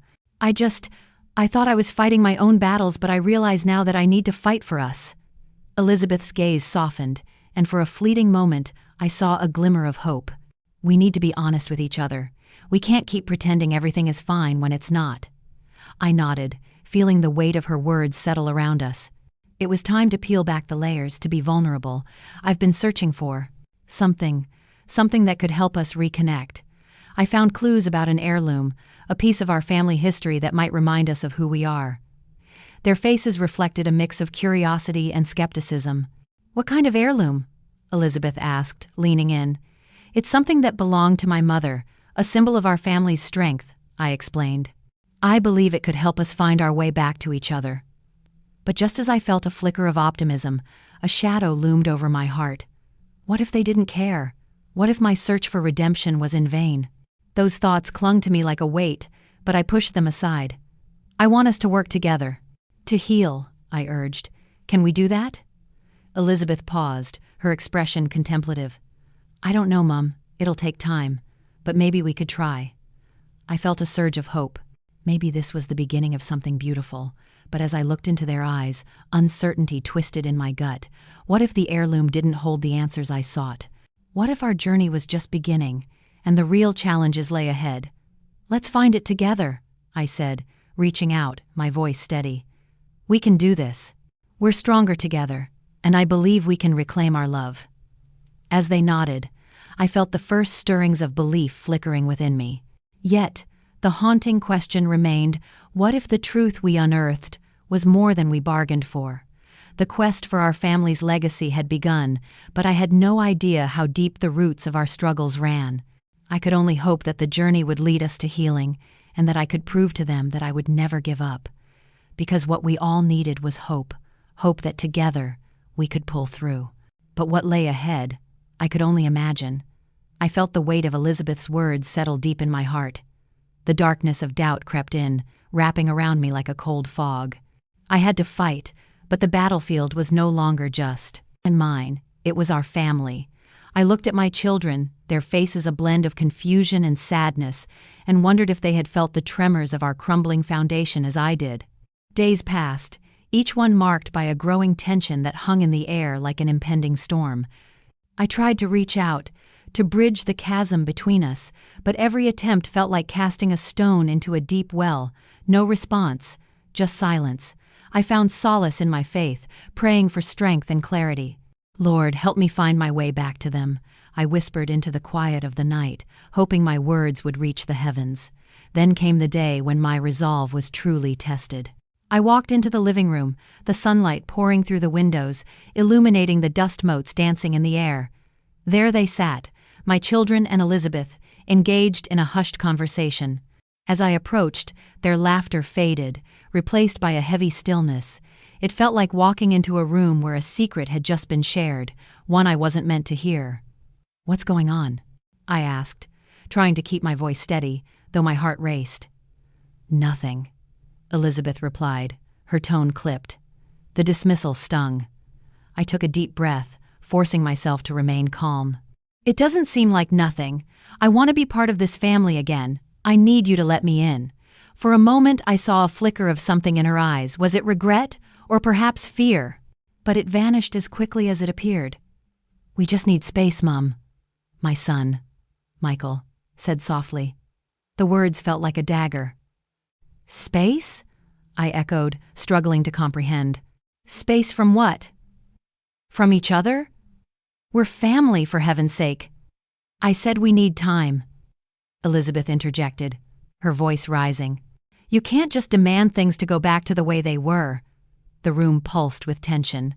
I thought I was fighting my own battles, but I realize now that I need to fight for us." Elizabeth's gaze softened, and for a fleeting moment, I saw a glimmer of hope. "We need to be honest with each other. We can't keep pretending everything is fine when it's not." I nodded, feeling the weight of her words settle around us. It was time to peel back the layers, to be vulnerable. I've been searching for something that could help us reconnect. I found clues about an heirloom, a piece of our family history that might remind us of who we are. Their faces reflected a mix of curiosity and skepticism. "What kind of heirloom?" Elizabeth asked, leaning in. "It's something that belonged to my mother, a symbol of our family's strength," I explained. "I believe it could help us find our way back to each other." But just as I felt a flicker of optimism, a shadow loomed over my heart. What if they didn't care? What if my search for redemption was in vain? Those thoughts clung to me like a weight, but I pushed them aside. "I want us to work together. To heal," I urged. "Can we do that?" Elizabeth paused, her expression contemplative. "I don't know, Mum. It'll take time. But maybe we could try." I felt a surge of hope. Maybe this was the beginning of something beautiful. But as I looked into their eyes, uncertainty twisted in my gut. What if the heirloom didn't hold the answers I sought? What if our journey was just beginning, and the real challenges lay ahead? "Let's find it together," I said, reaching out, my voice steady. "We can do this. We're stronger together, and I believe we can reclaim our love." As they nodded, I felt the first stirrings of belief flickering within me. Yet, the haunting question remained, what if the truth we unearthed was more than we bargained for? The quest for our family's legacy had begun, but I had no idea how deep the roots of our struggles ran. I could only hope that the journey would lead us to healing, and that I could prove to them that I would never give up. Because what we all needed was hope that together we could pull through. But what lay ahead, I could only imagine. I felt the weight of Elizabeth's words settle deep in my heart. The darkness of doubt crept in, wrapping around me like a cold fog. I had to fight, but the battlefield was no longer just mine, it was our family. I looked at my children, their faces a blend of confusion and sadness, and wondered if they had felt the tremors of our crumbling foundation as I did. Days passed, each one marked by a growing tension that hung in the air like an impending storm. I tried to reach out, to bridge the chasm between us, but every attempt felt like casting a stone into a deep well. No response, just silence. I found solace in my faith, praying for strength and clarity. Lord, help me find my way back to them, I whispered into the quiet of the night, hoping my words would reach the heavens. Then came the day when my resolve was truly tested. I walked into the living room, the sunlight pouring through the windows, illuminating the dust motes dancing in the air. There they sat, my children and Elizabeth, engaged in a hushed conversation. As I approached, their laughter faded, replaced by a heavy stillness. It felt like walking into a room where a secret had just been shared, one I wasn't meant to hear. "What's going on?" I asked, trying to keep my voice steady, though my heart raced. "Nothing," Elizabeth replied, her tone clipped. The dismissal stung. I took a deep breath, forcing myself to remain calm. "It doesn't seem like nothing. I want to be part of this family again. I need you to let me in." For a moment I saw a flicker of something in her eyes. Was it regret, or perhaps fear? But it vanished as quickly as it appeared. "We just need space, Mum." "My son," Michael said softly. The words felt like a dagger. "Space?" I echoed, struggling to comprehend. "Space from what? From each other? We're family, for heaven's sake." "I said we need time," Elizabeth interjected, her voice rising. "You can't just demand things to go back to the way they were." The room pulsed with tension.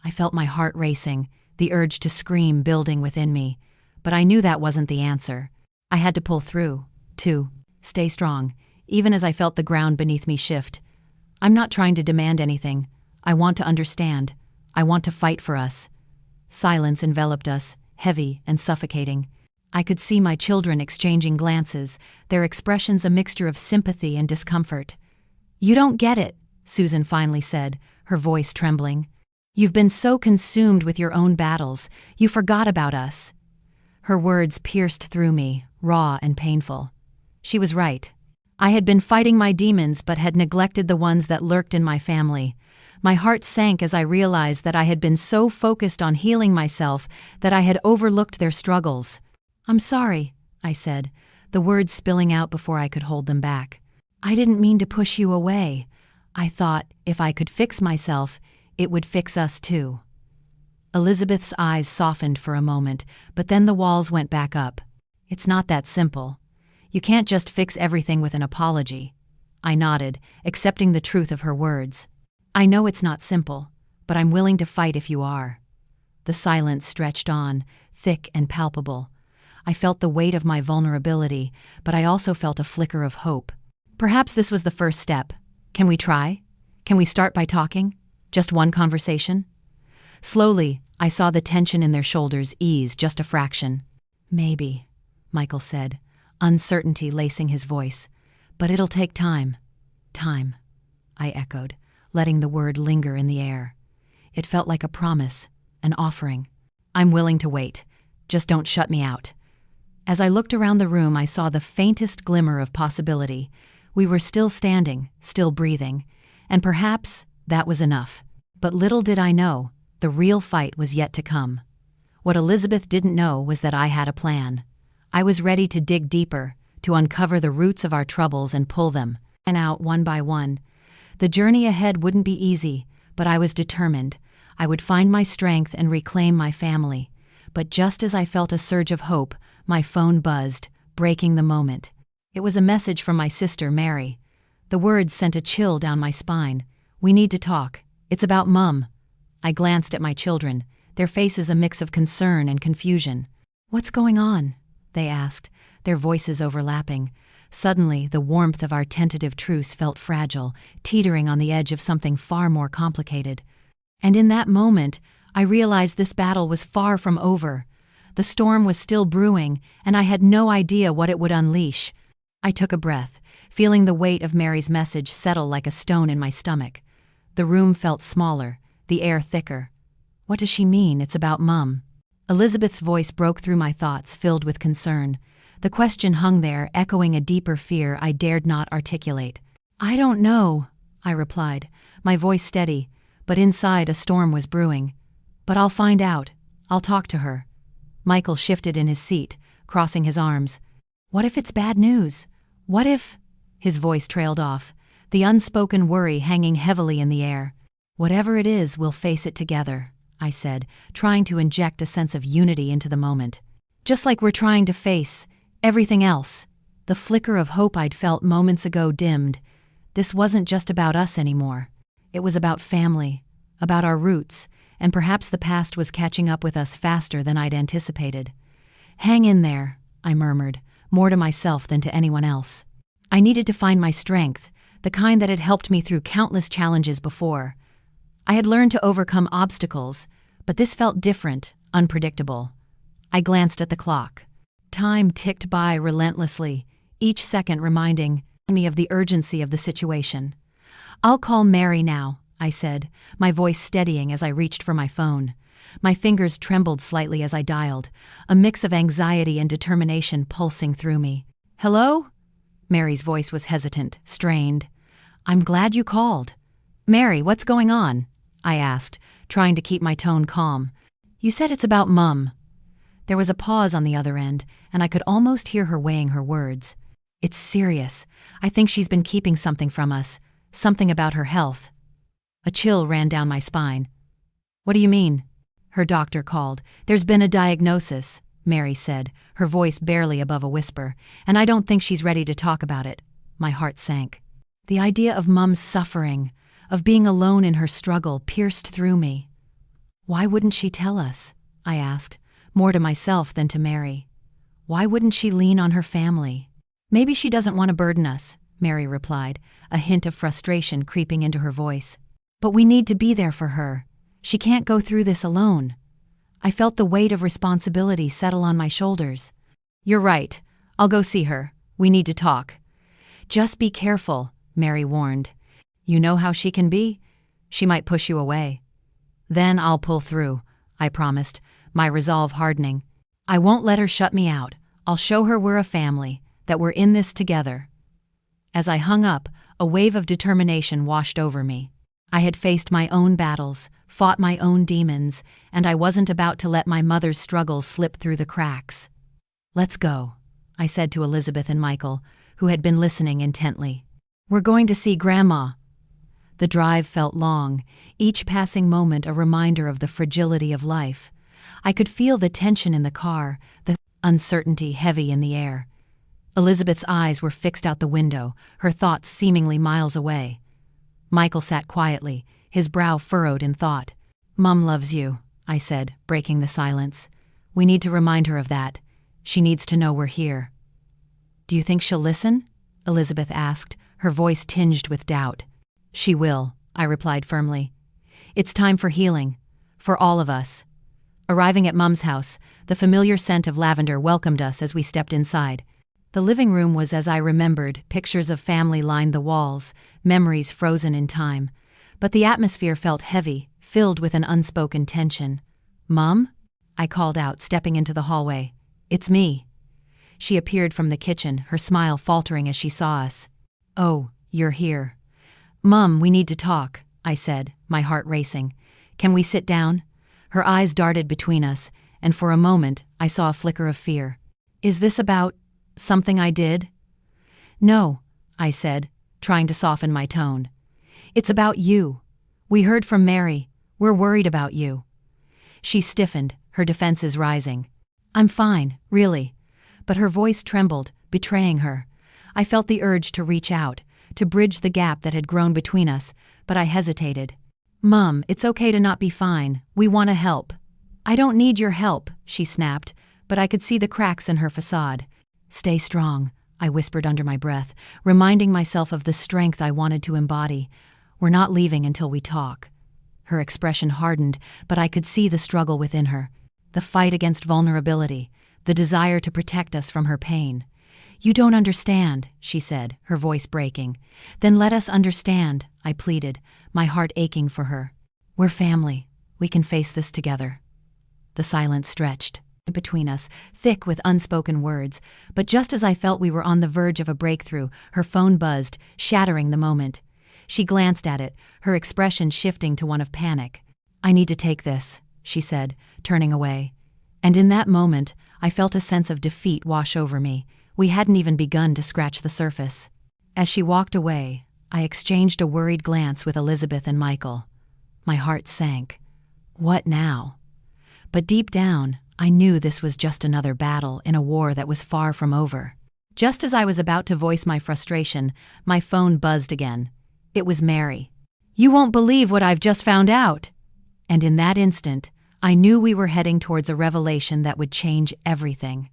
I felt my heart racing, the urge to scream building within me. But I knew that wasn't the answer. I had to pull through, to stay strong, even as I felt the ground beneath me shift. I'm not trying to demand anything. I want to understand. I want to fight for us. Silence enveloped us, heavy and suffocating. I could see my children exchanging glances, their expressions a mixture of sympathy and discomfort. "You don't get it," Susan finally said, her voice trembling. "You've been so consumed with your own battles, you forgot about us." Her words pierced through me, raw and painful. She was right. I had been fighting my demons but had neglected the ones that lurked in my family. My heart sank as I realized that I had been so focused on healing myself that I had overlooked their struggles. "I'm sorry," I said, the words spilling out before I could hold them back. "I didn't mean to push you away. I thought if I could fix myself, it would fix us too." Elizabeth's eyes softened for a moment, but then the walls went back up. "It's not that simple. You can't just fix everything with an apology." I nodded, accepting the truth of her words. "I know it's not simple, but I'm willing to fight if you are." The silence stretched on, thick and palpable. I felt the weight of my vulnerability, but I also felt a flicker of hope. Perhaps this was the first step. Can we try? Can we start by talking? Just one conversation? Slowly, I saw the tension in their shoulders ease just a fraction. "Maybe," Michael said, uncertainty lacing his voice. "But it'll take time." "Time," I echoed, letting the word linger in the air. It felt like a promise, an offering. "I'm willing to wait. Just don't shut me out." As I looked around the room, I saw the faintest glimmer of possibility. We were still standing, still breathing, and perhaps that was enough. But little did I know, the real fight was yet to come. What Elizabeth didn't know was that I had a plan. I was ready to dig deeper, to uncover the roots of our troubles and pull them out one by one. The journey ahead wouldn't be easy, but I was determined. I would find my strength and reclaim my family. But just as I felt a surge of hope, my phone buzzed, breaking the moment. It was a message from my sister, Mary. The words sent a chill down my spine. "We need to talk. It's about Mum." I glanced at my children, their faces a mix of concern and confusion. "What's going on?" they asked, their voices overlapping. Suddenly, the warmth of our tentative truce felt fragile, teetering on the edge of something far more complicated. And in that moment, I realized this battle was far from over. The storm was still brewing, and I had no idea what it would unleash. I took a breath, feeling the weight of Mary's message settle like a stone in my stomach. The room felt smaller, the air thicker. What does she mean it's about Mum? Elizabeth's voice broke through my thoughts, filled with concern. The question hung there, echoing a deeper fear I dared not articulate. I don't know, I replied, my voice steady, but inside a storm was brewing. But I'll find out. I'll talk to her. Michael shifted in his seat, crossing his arms. What if it's bad news? What if... His voice trailed off, the unspoken worry hanging heavily in the air. Whatever it is, we'll face it together, I said, trying to inject a sense of unity into the moment. Just like we're trying to face everything else. The flicker of hope I'd felt moments ago dimmed. This wasn't just about us anymore. It was about family, about our roots, and perhaps the past was catching up with us faster than I'd anticipated. Hang in there, I murmured, more to myself than to anyone else. I needed to find my strength, the kind that had helped me through countless challenges before. I had learned to overcome obstacles, but this felt different, unpredictable. I glanced at the clock. Time ticked by relentlessly, each second reminding me of the urgency of the situation. I'll call Mary now, I said, my voice steadying as I reached for my phone. My fingers trembled slightly as I dialed, a mix of anxiety and determination pulsing through me. Hello? Mary's voice was hesitant, strained. I'm glad you called. Mary, what's going on? I asked, trying to keep my tone calm. You said it's about Mum. There was a pause on the other end, and I could almost hear her weighing her words. It's serious. I think she's been keeping something from us, something about her health. A chill ran down my spine. What do you mean? Her doctor called. There's been a diagnosis, Mary said, her voice barely above a whisper, and I don't think she's ready to talk about it. My heart sank. The idea of Mum's suffering, of being alone in her struggle, pierced through me. Why wouldn't she tell us? I asked, more to myself than to Mary. Why wouldn't she lean on her family? Maybe she doesn't want to burden us, Mary replied, a hint of frustration creeping into her voice. But we need to be there for her. She can't go through this alone. I felt the weight of responsibility settle on my shoulders. You're right. I'll go see her. We need to talk. Just be careful, Mary warned. You know how she can be? She might push you away. Then I'll pull through, I promised, my resolve hardening. I won't let her shut me out. I'll show her we're a family, that we're in this together. As I hung up, a wave of determination washed over me. I had faced my own battles, fought my own demons, and I wasn't about to let my mother's struggles slip through the cracks. Let's go, I said to Elizabeth and Michael, who had been listening intently. We're going to see Grandma. The drive felt long, each passing moment a reminder of the fragility of life. I could feel the tension in the car, the uncertainty heavy in the air. Elizabeth's eyes were fixed out the window, her thoughts seemingly miles away. Michael sat quietly, his brow furrowed in thought. Mum loves you, I said, breaking the silence. We need to remind her of that. She needs to know we're here. Do you think she'll listen? Elizabeth asked, her voice tinged with doubt. She will, I replied firmly. It's time for healing, for all of us. Arriving at Mum's house, the familiar scent of lavender welcomed us as we stepped inside. The living room was as I remembered, pictures of family lined the walls, memories frozen in time. But the atmosphere felt heavy, filled with an unspoken tension. Mum? I called out, stepping into the hallway. It's me. She appeared from the kitchen, her smile faltering as she saw us. Oh, you're here. Mum, we need to talk, I said, my heart racing. Can we sit down? Her eyes darted between us, and for a moment I saw a flicker of fear. Is this about something I did? No, I said, trying to soften my tone. It's about you. We heard from Mary. We're worried about you. She stiffened, her defenses rising. I'm fine, really. But her voice trembled, betraying her. I felt the urge to reach out, to bridge the gap that had grown between us, but I hesitated. Mum, it's okay to not be fine. We want to help. I don't need your help, she snapped, but I could see the cracks in her facade. Stay strong, I whispered under my breath, reminding myself of the strength I wanted to embody. We're not leaving until we talk. Her expression hardened, but I could see the struggle within her. The fight against vulnerability, the desire to protect us from her pain. "You don't understand," she said, her voice breaking. "Then let us understand," I pleaded, my heart aching for her. "We're family. We can face this together." The silence stretched between us, thick with unspoken words, but just as I felt we were on the verge of a breakthrough, her phone buzzed, shattering the moment. She glanced at it, her expression shifting to one of panic. "I need to take this," she said, turning away. And in that moment, I felt a sense of defeat wash over me. We hadn't even begun to scratch the surface. As she walked away, I exchanged a worried glance with Elizabeth and Michael. My heart sank. What now? But deep down, I knew this was just another battle in a war that was far from over. Just as I was about to voice my frustration, my phone buzzed again. It was Mary. "You won't believe what I've just found out!" And in that instant, I knew we were heading towards a revelation that would change everything.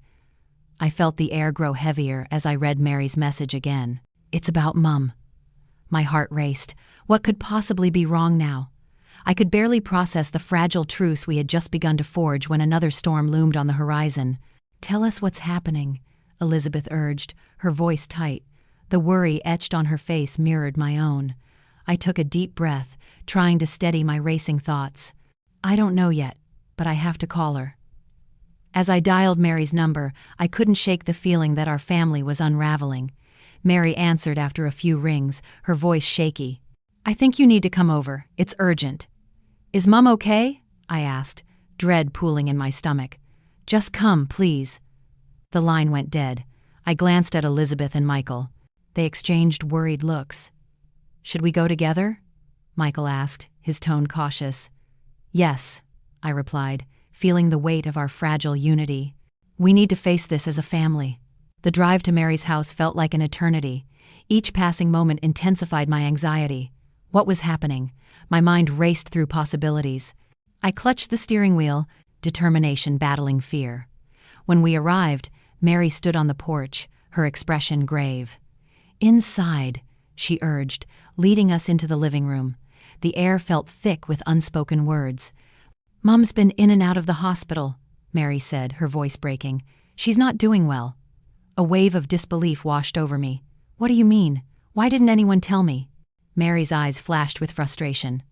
I felt the air grow heavier as I read Mary's message again. "It's about Mum." My heart raced. What could possibly be wrong now? I could barely process the fragile truce we had just begun to forge when another storm loomed on the horizon. "Tell us what's happening," Elizabeth urged, her voice tight. The worry etched on her face mirrored my own. I took a deep breath, trying to steady my racing thoughts. "I don't know yet, but I have to call her." As I dialed Mary's number, I couldn't shake the feeling that our family was unraveling. Mary answered after a few rings, her voice shaky. "I think you need to come over. It's urgent." "Is Mum okay?" I asked, dread pooling in my stomach. "Just come, please." The line went dead. I glanced at Elizabeth and Michael. They exchanged worried looks. "Should we go together?" Michael asked, his tone cautious. "Yes," I replied, feeling the weight of our fragile unity. "We need to face this as a family." The drive to Mary's house felt like an eternity. Each passing moment intensified my anxiety. What was happening? My mind raced through possibilities. I clutched the steering wheel, determination battling fear. When we arrived, Mary stood on the porch, her expression grave. "Inside," she urged, leading us into the living room. The air felt thick with unspoken words. "Mum's been in and out of the hospital," Mary said, her voice breaking. "She's not doing well." A wave of disbelief washed over me. "What do you mean? Why didn't anyone tell me?" Mary's eyes flashed with frustration.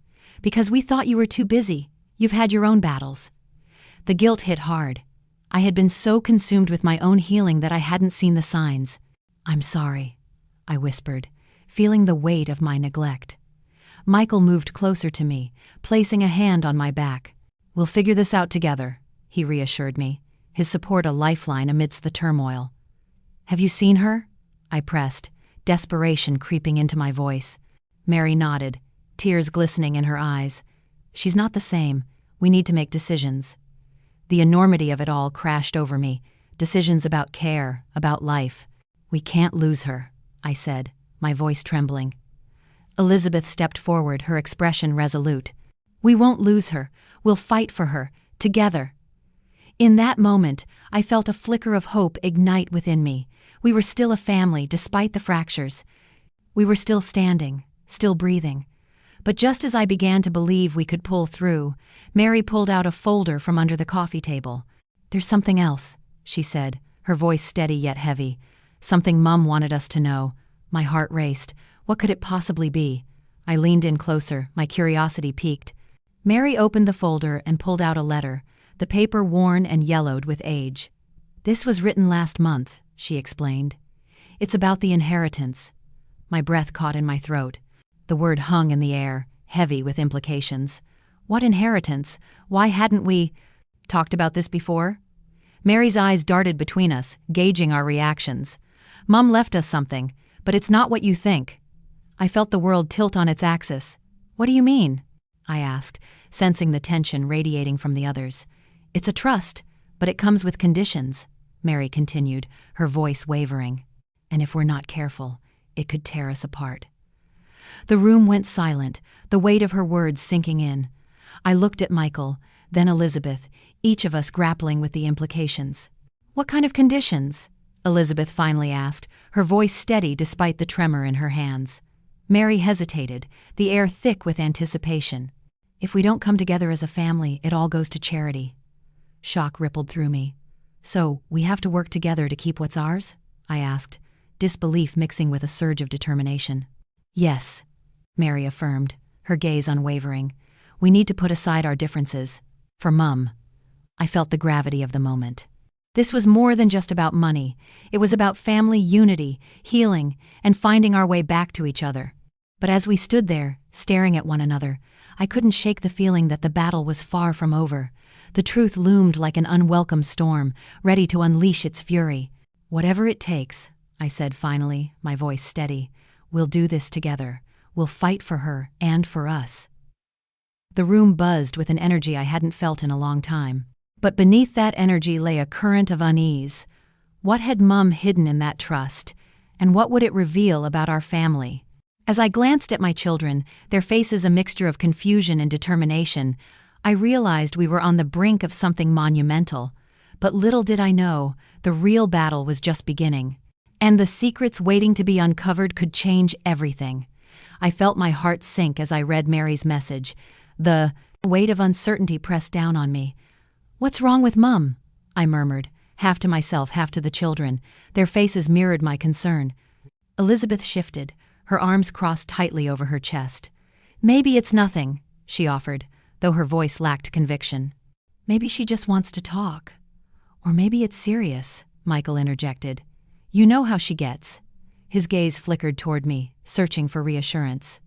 "Because we thought you were too busy. You've had your own battles." The guilt hit hard. I had been so consumed with my own healing that I hadn't seen the signs. "I'm sorry," I whispered, feeling the weight of my neglect. Michael moved closer to me, placing a hand on my back. "We'll figure this out together," he reassured me, his support a lifeline amidst the turmoil. "Have you seen her?" I pressed, desperation creeping into my voice. Mary nodded, tears glistening in her eyes. "She's not the same. We need to make decisions." The enormity of it all crashed over me. Decisions about care, about life. "We can't lose her," I said, my voice trembling. Elizabeth stepped forward, her expression resolute. "We won't lose her. We'll fight for her, together." In that moment, I felt a flicker of hope ignite within me. We were still a family, despite the fractures. We were still standing, still breathing. But just as I began to believe we could pull through, Mary pulled out a folder from under the coffee table. "There's something else," she said, her voice steady yet heavy. "Something Mum wanted us to know." My heart raced. What could it possibly be? I leaned in closer, my curiosity piqued. Mary opened the folder and pulled out a letter, the paper worn and yellowed with age. "This was written last month," she explained. "It's about the inheritance." My breath caught in my throat. The word hung in the air, heavy with implications. What inheritance? Why hadn't we talked about this before? Mary's eyes darted between us, gauging our reactions. "Mum left us something, but it's not what you think." I felt the world tilt on its axis. "What do you mean?" I asked, sensing the tension radiating from the others. "It's a trust, but it comes with conditions," Mary continued, her voice wavering. "And if we're not careful, it could tear us apart." The room went silent, the weight of her words sinking in. I looked at Michael, then Elizabeth, each of us grappling with the implications. "What kind of conditions?" Elizabeth finally asked, her voice steady despite the tremor in her hands. Mary hesitated, the air thick with anticipation. "If we don't come together as a family, it all goes to charity." Shock rippled through me. "So, we have to work together to keep what's ours?" I asked, disbelief mixing with a surge of determination. Yes, Mary affirmed, her gaze unwavering. We need to put aside our differences. For Mum. I felt the gravity of the moment. This was more than just about money. It was about family unity, healing, and finding our way back to each other. But as we stood there, staring at one another, I couldn't shake the feeling that the battle was far from over. The truth loomed like an unwelcome storm, ready to unleash its fury. Whatever it takes, I said finally, my voice steady. We'll do this together. We'll fight for her and for us. The room buzzed with an energy I hadn't felt in a long time. But beneath that energy lay a current of unease. What had Mum hidden in that trust? And what would it reveal about our family? As I glanced at my children, their faces a mixture of confusion and determination, I realized we were on the brink of something monumental. But little did I know, the real battle was just beginning. And the secrets waiting to be uncovered could change everything. I felt my heart sink as I read Mary's message. The weight of uncertainty pressed down on me. "What's wrong with Mum?" I murmured, half to myself, half to the children. Their faces mirrored my concern. Elizabeth shifted, her arms crossed tightly over her chest. "Maybe it's nothing," she offered, though her voice lacked conviction. "Maybe she just wants to talk. Or maybe it's serious," Michael interjected. "You know how she gets." His gaze flickered toward me, searching for reassurance.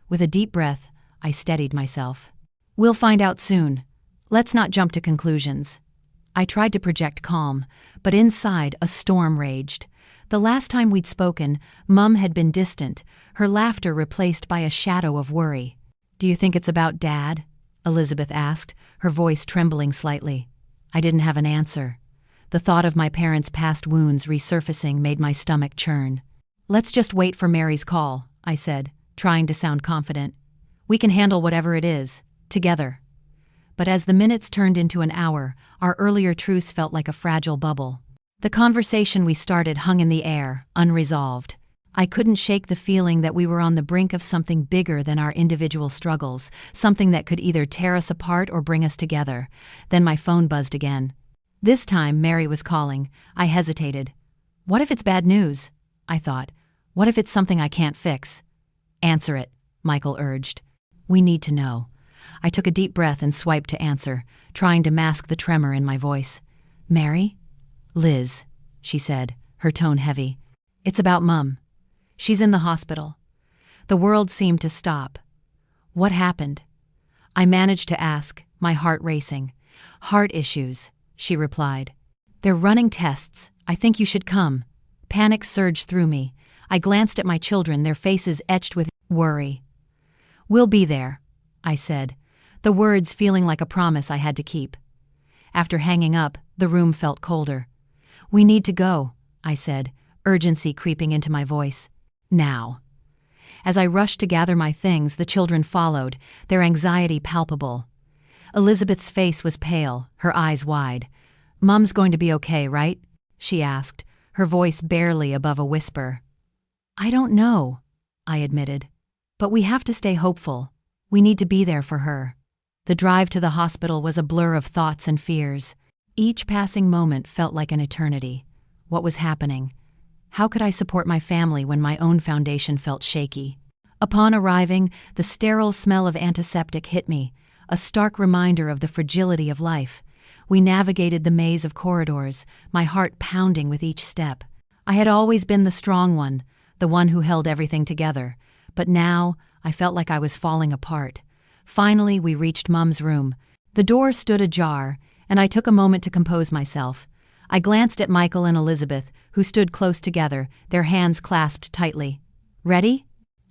With a deep breath, I steadied myself. "We'll find out soon. Let's not jump to conclusions." I tried to project calm, but inside a storm raged. The last time we'd spoken, Mum had been distant, her laughter replaced by a shadow of worry. "Do you think it's about Dad?" Elizabeth asked, her voice trembling slightly. I didn't have an answer. The thought of my parents' past wounds resurfacing made my stomach churn. "Let's just wait for Mary's call," I said, trying to sound confident. "We can handle whatever it is, together." But as the minutes turned into an hour, our earlier truce felt like a fragile bubble. The conversation we started hung in the air, unresolved. I couldn't shake the feeling that we were on the brink of something bigger than our individual struggles, something that could either tear us apart or bring us together. Then my phone buzzed again. This time, Mary was calling. I hesitated. What if it's bad news? I thought. What if it's something I can't fix? "Answer it," Michael urged. "We need to know." I took a deep breath and swiped to answer, trying to mask the tremor in my voice. "Mary?" "Liz," she said, her tone heavy. "It's about Mum. She's in the hospital." The world seemed to stop. "What happened?" I managed to ask, my heart racing. "Heart issues," she replied. "They're running tests. I think you should come." Panic surged through me. I glanced at my children, their faces etched with worry. "We'll be there," I said, the words feeling like a promise I had to keep. After hanging up, the room felt colder. "We need to go," I said, urgency creeping into my voice. "Now." As I rushed to gather my things, the children followed, their anxiety palpable. Elizabeth's face was pale, her eyes wide. "Mum's going to be okay, right?" she asked, her voice barely above a whisper. "I don't know," I admitted. "But we have to stay hopeful. We need to be there for her." The drive to the hospital was a blur of thoughts and fears. Each passing moment felt like an eternity. What was happening? How could I support my family when my own foundation felt shaky? Upon arriving, the sterile smell of antiseptic hit me, a stark reminder of the fragility of life. We navigated the maze of corridors, my heart pounding with each step. I had always been the strong one, the one who held everything together, but now I felt like I was falling apart. Finally, we reached Mum's room. The door stood ajar, and I took a moment to compose myself. I glanced at Michael and Elizabeth, who stood close together, their hands clasped tightly. "Ready?"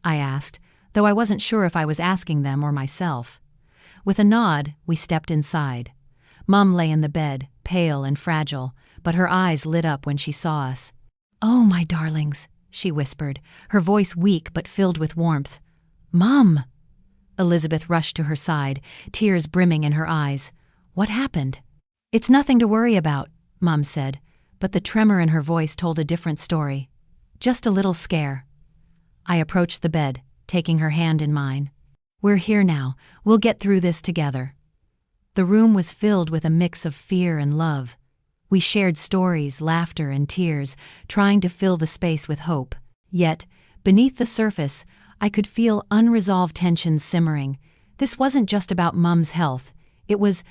I asked, though I wasn't sure if I was asking them or myself. With a nod, we stepped inside. Mum lay in the bed, pale and fragile, but her eyes lit up when she saw us. "Oh, my darlings," she whispered, her voice weak but filled with warmth. "Mum!" Elizabeth rushed to her side, tears brimming in her eyes. "What happened?" "It's nothing to worry about," Mum said, but the tremor in her voice told a different story. "Just a little scare." I approached the bed, taking her hand in mine. "We're here now. We'll get through this together." The room was filled with a mix of fear and love. We shared stories, laughter, and tears, trying to fill the space with hope. Yet, beneath the surface, I could feel unresolved tensions simmering. This wasn't just about Mum's health, it was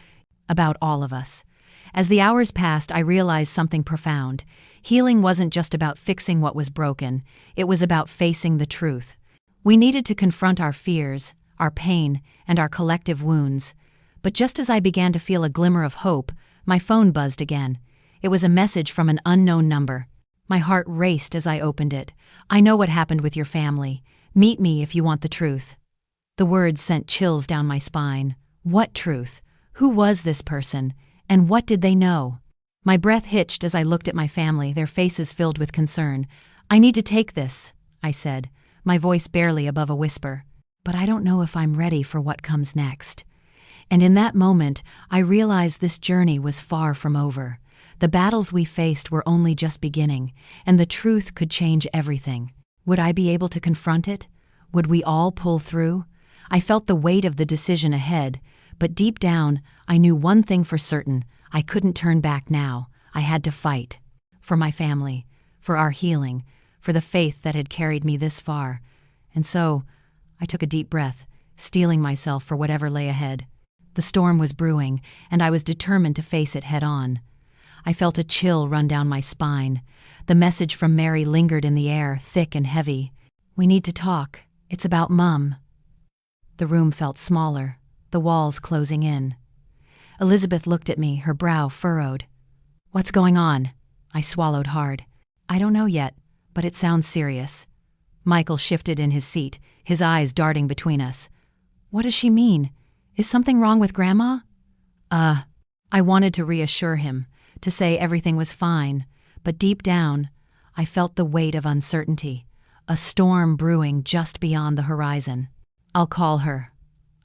about all of us. As the hours passed, I realized something profound. Healing wasn't just about fixing what was broken, it was about facing the truth. We needed to confront our fears, our pain, and our collective wounds. But just as I began to feel a glimmer of hope, my phone buzzed again. It was a message from an unknown number. My heart raced as I opened it. "I know what happened with your family. Meet me if you want the truth." The words sent chills down my spine. What truth? Who was this person? And what did they know? My breath hitched as I looked at my family, their faces filled with concern. "I need to take this," I said, my voice barely above a whisper. "But I don't know if I'm ready for what comes next." And in that moment, I realized this journey was far from over. The battles we faced were only just beginning, and the truth could change everything. Would I be able to confront it? Would we all pull through? I felt the weight of the decision ahead, but deep down, I knew one thing for certain: I couldn't turn back now. I had to fight. For my family, for our healing, for the faith that had carried me this far. And so, I took a deep breath, steeling myself for whatever lay ahead. The storm was brewing, and I was determined to face it head-on. I felt a chill run down my spine. The message from Mary lingered in the air, thick and heavy. "We need to talk. It's about Mum." The room felt smaller, the walls closing in. Elizabeth looked at me, her brow furrowed. "What's going on?" I swallowed hard. "I don't know yet, but it sounds serious." Michael shifted in his seat, his eyes darting between us. "What does she mean? Is something wrong with Grandma?" I wanted to reassure him, to say everything was fine, but deep down, I felt the weight of uncertainty, a storm brewing just beyond the horizon. "I'll call her,"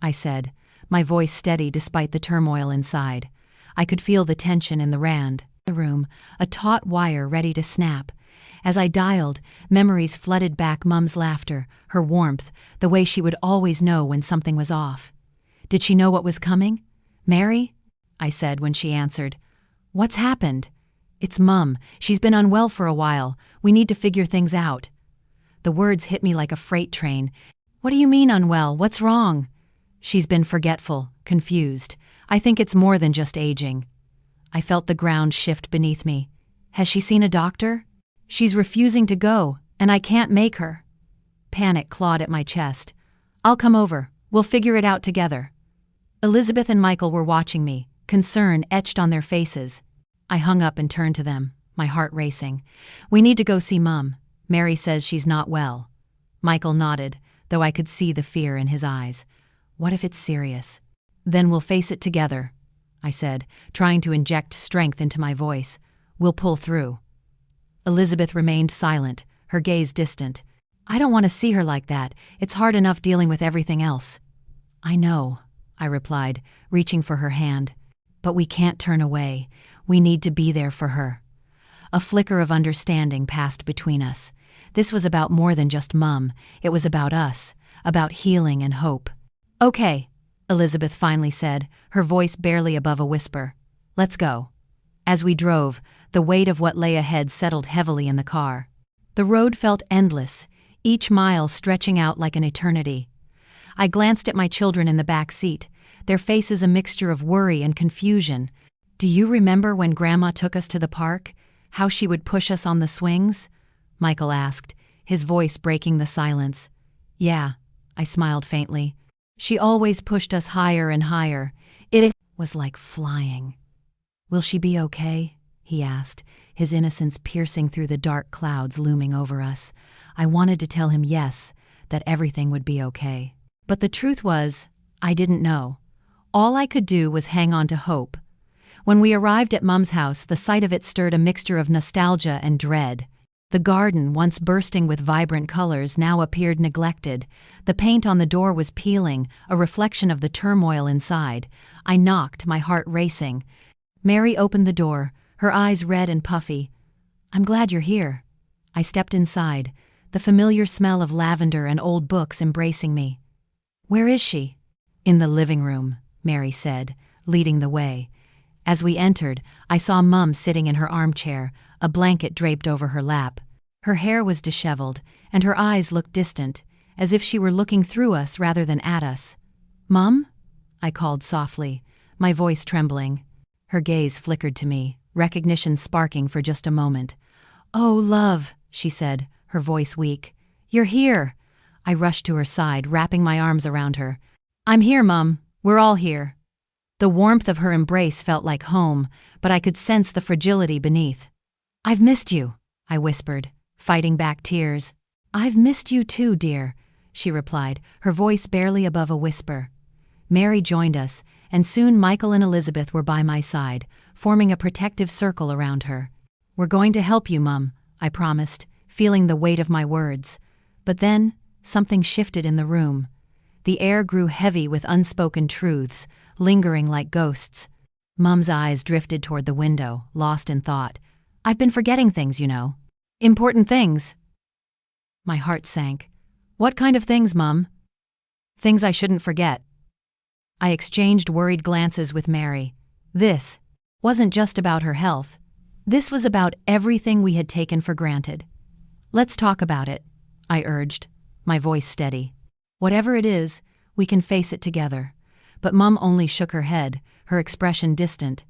I said, my voice steady despite the turmoil inside. I could feel the tension in the room, a taut wire ready to snap. As I dialed, memories flooded back: Mum's laughter, her warmth, the way she would always know when something was off. Did she know what was coming? "Mary?" I said when she answered. "What's happened?" "It's Mum. She's been unwell for a while. We need to figure things out." The words hit me like a freight train. "What do you mean unwell? What's wrong?" "She's been forgetful, confused. I think it's more than just aging." I felt the ground shift beneath me. "Has she seen a doctor?" "She's refusing to go, and I can't make her." Panic clawed at my chest. "I'll come over. We'll figure it out together." Elizabeth and Michael were watching me, concern etched on their faces. I hung up and turned to them, my heart racing. "We need to go see Mum. Mary says she's not well." Michael nodded, though I could see the fear in his eyes. "What if it's serious?" "Then we'll face it together," I said, trying to inject strength into my voice. "We'll pull through." Elizabeth remained silent, her gaze distant. "I don't want to see her like that. It's hard enough dealing with everything else." "I know," I replied, reaching for her hand. "But we can't turn away. We need to be there for her." A flicker of understanding passed between us. This was about more than just Mum. It was about us, about healing and hope. "Okay," Elizabeth finally said, her voice barely above a whisper. "Let's go." As we drove, the weight of what lay ahead settled heavily in the car. The road felt endless, each mile stretching out like an eternity. I glanced at my children in the back seat, their faces a mixture of worry and confusion. "Do you remember when Grandma took us to the park? How she would push us on the swings?" Michael asked, his voice breaking the silence. "Yeah," I smiled faintly. "She always pushed us higher and higher. It was like flying." "Will she be okay?" he asked, his innocence piercing through the dark clouds looming over us. I wanted to tell him yes, that everything would be okay. But the truth was, I didn't know. All I could do was hang on to hope. When we arrived at Mum's house, the sight of it stirred a mixture of nostalgia and dread. The garden, once bursting with vibrant colors, now appeared neglected. The paint on the door was peeling, a reflection of the turmoil inside. I knocked, my heart racing. Mary opened the door, her eyes red and puffy. "I'm glad you're here." I stepped inside, the familiar smell of lavender and old books embracing me. "Where is she?" "In the living room," Mary said, leading the way. As we entered, I saw Mum sitting in her armchair, a blanket draped over her lap. Her hair was disheveled, and her eyes looked distant, as if she were looking through us rather than at us. "Mum?" I called softly, my voice trembling. Her gaze flickered to me, recognition sparking for just a moment. "Oh, love," she said, her voice weak. "You're here." I rushed to her side, wrapping my arms around her. "I'm here, Mum. We're all here." The warmth of her embrace felt like home, but I could sense the fragility beneath. "I've missed you," I whispered, fighting back tears. "I've missed you too, dear," she replied, her voice barely above a whisper. Mary joined us, and soon Michael and Elizabeth were by my side, forming a protective circle around her. "We're going to help you, Mum," I promised, feeling the weight of my words. But then, something shifted in the room. The air grew heavy with unspoken truths, lingering like ghosts. Mum's eyes drifted toward the window, lost in thought. "I've been forgetting things, you know. Important things." My heart sank. "What kind of things, Mum?" "Things I shouldn't forget." I exchanged worried glances with Mary. This wasn't just about her health. This was about everything we had taken for granted. "Let's talk about it," I urged, my voice steady. "Whatever it is, we can face it together." But Mum only shook her head, her expression distant.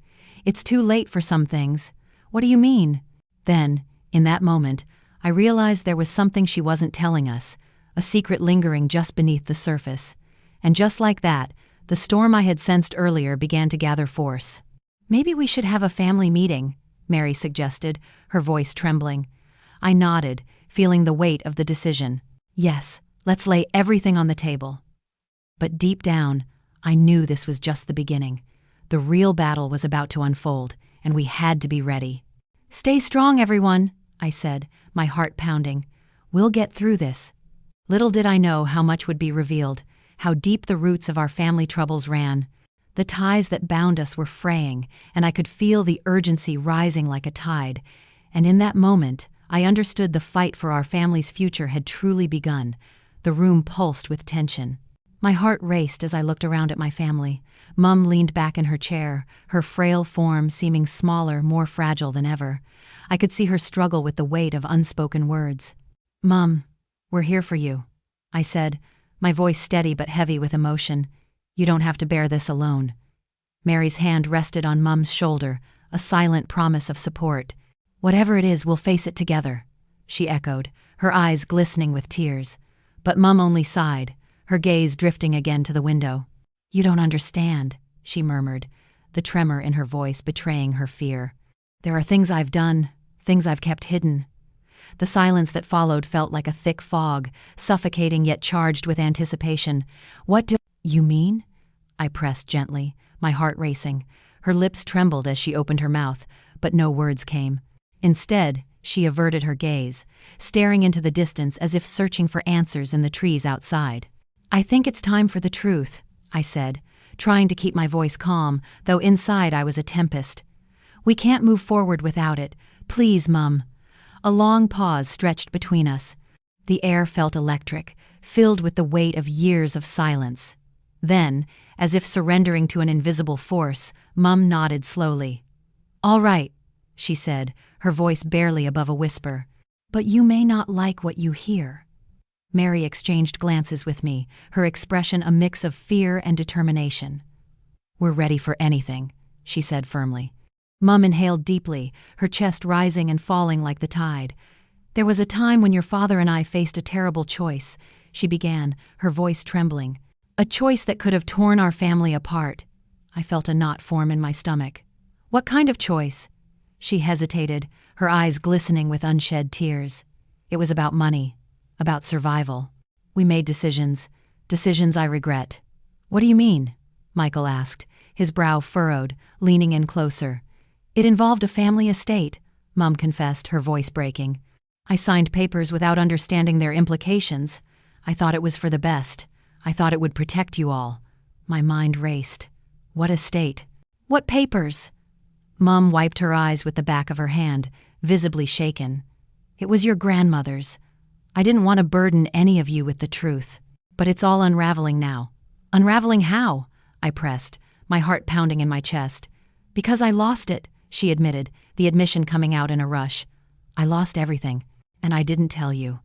"It's too late for some things." "What do you mean?" Then, in that moment, I realized there was something she wasn't telling us, a secret lingering just beneath the surface. And just like that, the storm I had sensed earlier began to gather force. "Maybe we should have a family meeting," Mary suggested, her voice trembling. I nodded, feeling the weight of the decision. Yes, let's lay everything on the table. But deep down, I knew this was just the beginning. The real battle was about to unfold, and we had to be ready. "Stay strong, everyone," I said, my heart pounding. "We'll get through this." Little did I know how much would be revealed, how deep the roots of our family troubles ran. The ties that bound us were fraying, and I could feel the urgency rising like a tide. And in that moment, I understood the fight for our family's future had truly begun. The room pulsed with tension. My heart raced as I looked around at my family. Mum leaned back in her chair, her frail form seeming smaller, more fragile than ever. I could see her struggle with the weight of unspoken words. "Mum, we're here for you," I said, my voice steady but heavy with emotion. "You don't have to bear this alone." Mary's hand rested on Mum's shoulder, a silent promise of support. "Whatever it is, we'll face it together," she echoed, her eyes glistening with tears. But Mum only sighed, her gaze drifting again to the window. "You don't understand," she murmured, the tremor in her voice betraying her fear. "There are things I've done, things I've kept hidden." The silence that followed felt like a thick fog, suffocating yet charged with anticipation. "What do you mean?" I pressed gently, my heart racing. Her lips trembled as she opened her mouth, but no words came. Instead, she averted her gaze, staring into the distance as if searching for answers in the trees outside. "I think it's time for the truth," I said, trying to keep my voice calm, though inside I was a tempest. "We can't move forward without it. Please, Mum." A long pause stretched between us. The air felt electric, filled with the weight of years of silence. Then, as if surrendering to an invisible force, Mum nodded slowly. "All right," she said, her voice barely above a whisper. "But you may not like what you hear." Mary exchanged glances with me, her expression a mix of fear and determination. "We're ready for anything," she said firmly. Mum inhaled deeply, her chest rising and falling like the tide. "There was a time when your father and I faced a terrible choice," she began, her voice trembling. "A choice that could have torn our family apart." I felt a knot form in my stomach. "What kind of choice?" She hesitated, her eyes glistening with unshed tears. "It was about money, about survival. We made decisions I regret." "What do you mean?" Michael asked, his brow furrowed, leaning in closer. "It involved a family estate," Mum confessed, her voice breaking. "I signed papers without understanding their implications. I thought it was for the best. I thought it would protect you all." My mind raced. What estate? What papers? Mum wiped her eyes with the back of her hand, visibly shaken. "It was your grandmother's. I didn't want to burden any of you with the truth. But it's all unraveling now." "Unraveling how?" I pressed, my heart pounding in my chest. Because I lost it, she admitted, the admission coming out in a rush. I lost everything, and I didn't tell you.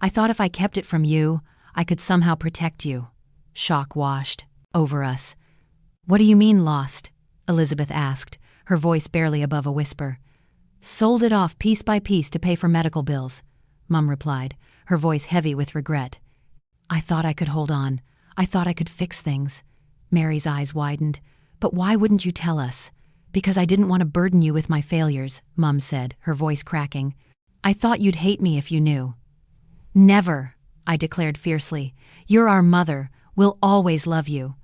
I thought if I kept it from you, I could somehow protect you. Shock washed over us. What do you mean lost? Elizabeth asked, her voice barely above a whisper. Sold it off piece by piece to pay for medical bills, Mum replied, her voice heavy with regret. I thought I could hold on. I thought I could fix things. Mary's eyes widened. But why wouldn't you tell us? Because I didn't want to burden you with my failures, Mum said, her voice cracking. I thought you'd hate me if you knew. Never, I declared fiercely. You're our mother. We'll always love you.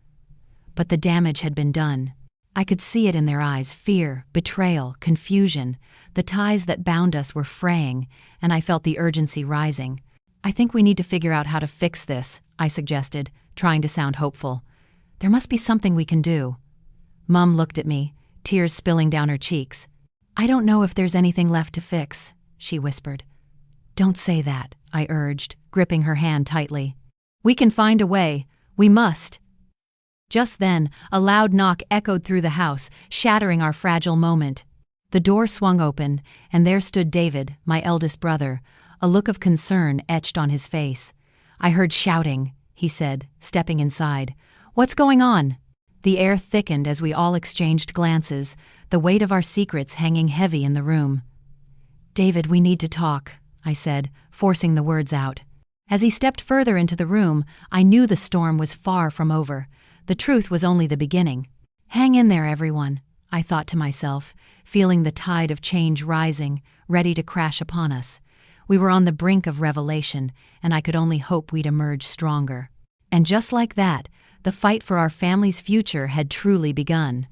But the damage had been done. I could see it in their eyes, fear, betrayal, confusion. The ties that bound us were fraying, and I felt the urgency rising. I think we need to figure out how to fix this, I suggested, trying to sound hopeful. There must be something we can do. Mum looked at me, tears spilling down her cheeks. I don't know if there's anything left to fix, she whispered. Don't say that, I urged, gripping her hand tightly. We can find a way. We must. Just then, a loud knock echoed through the house, shattering our fragile moment. The door swung open, and there stood David, my eldest brother, a look of concern etched on his face. I heard shouting, he said, stepping inside. What's going on? The air thickened as we all exchanged glances, the weight of our secrets hanging heavy in the room. David, we need to talk, I said, forcing the words out. As he stepped further into the room, I knew the storm was far from over. The truth was only the beginning. Hang in there, everyone, I thought to myself, feeling the tide of change rising, ready to crash upon us. We were on the brink of revelation, and I could only hope we'd emerge stronger. And just like that, the fight for our family's future had truly begun.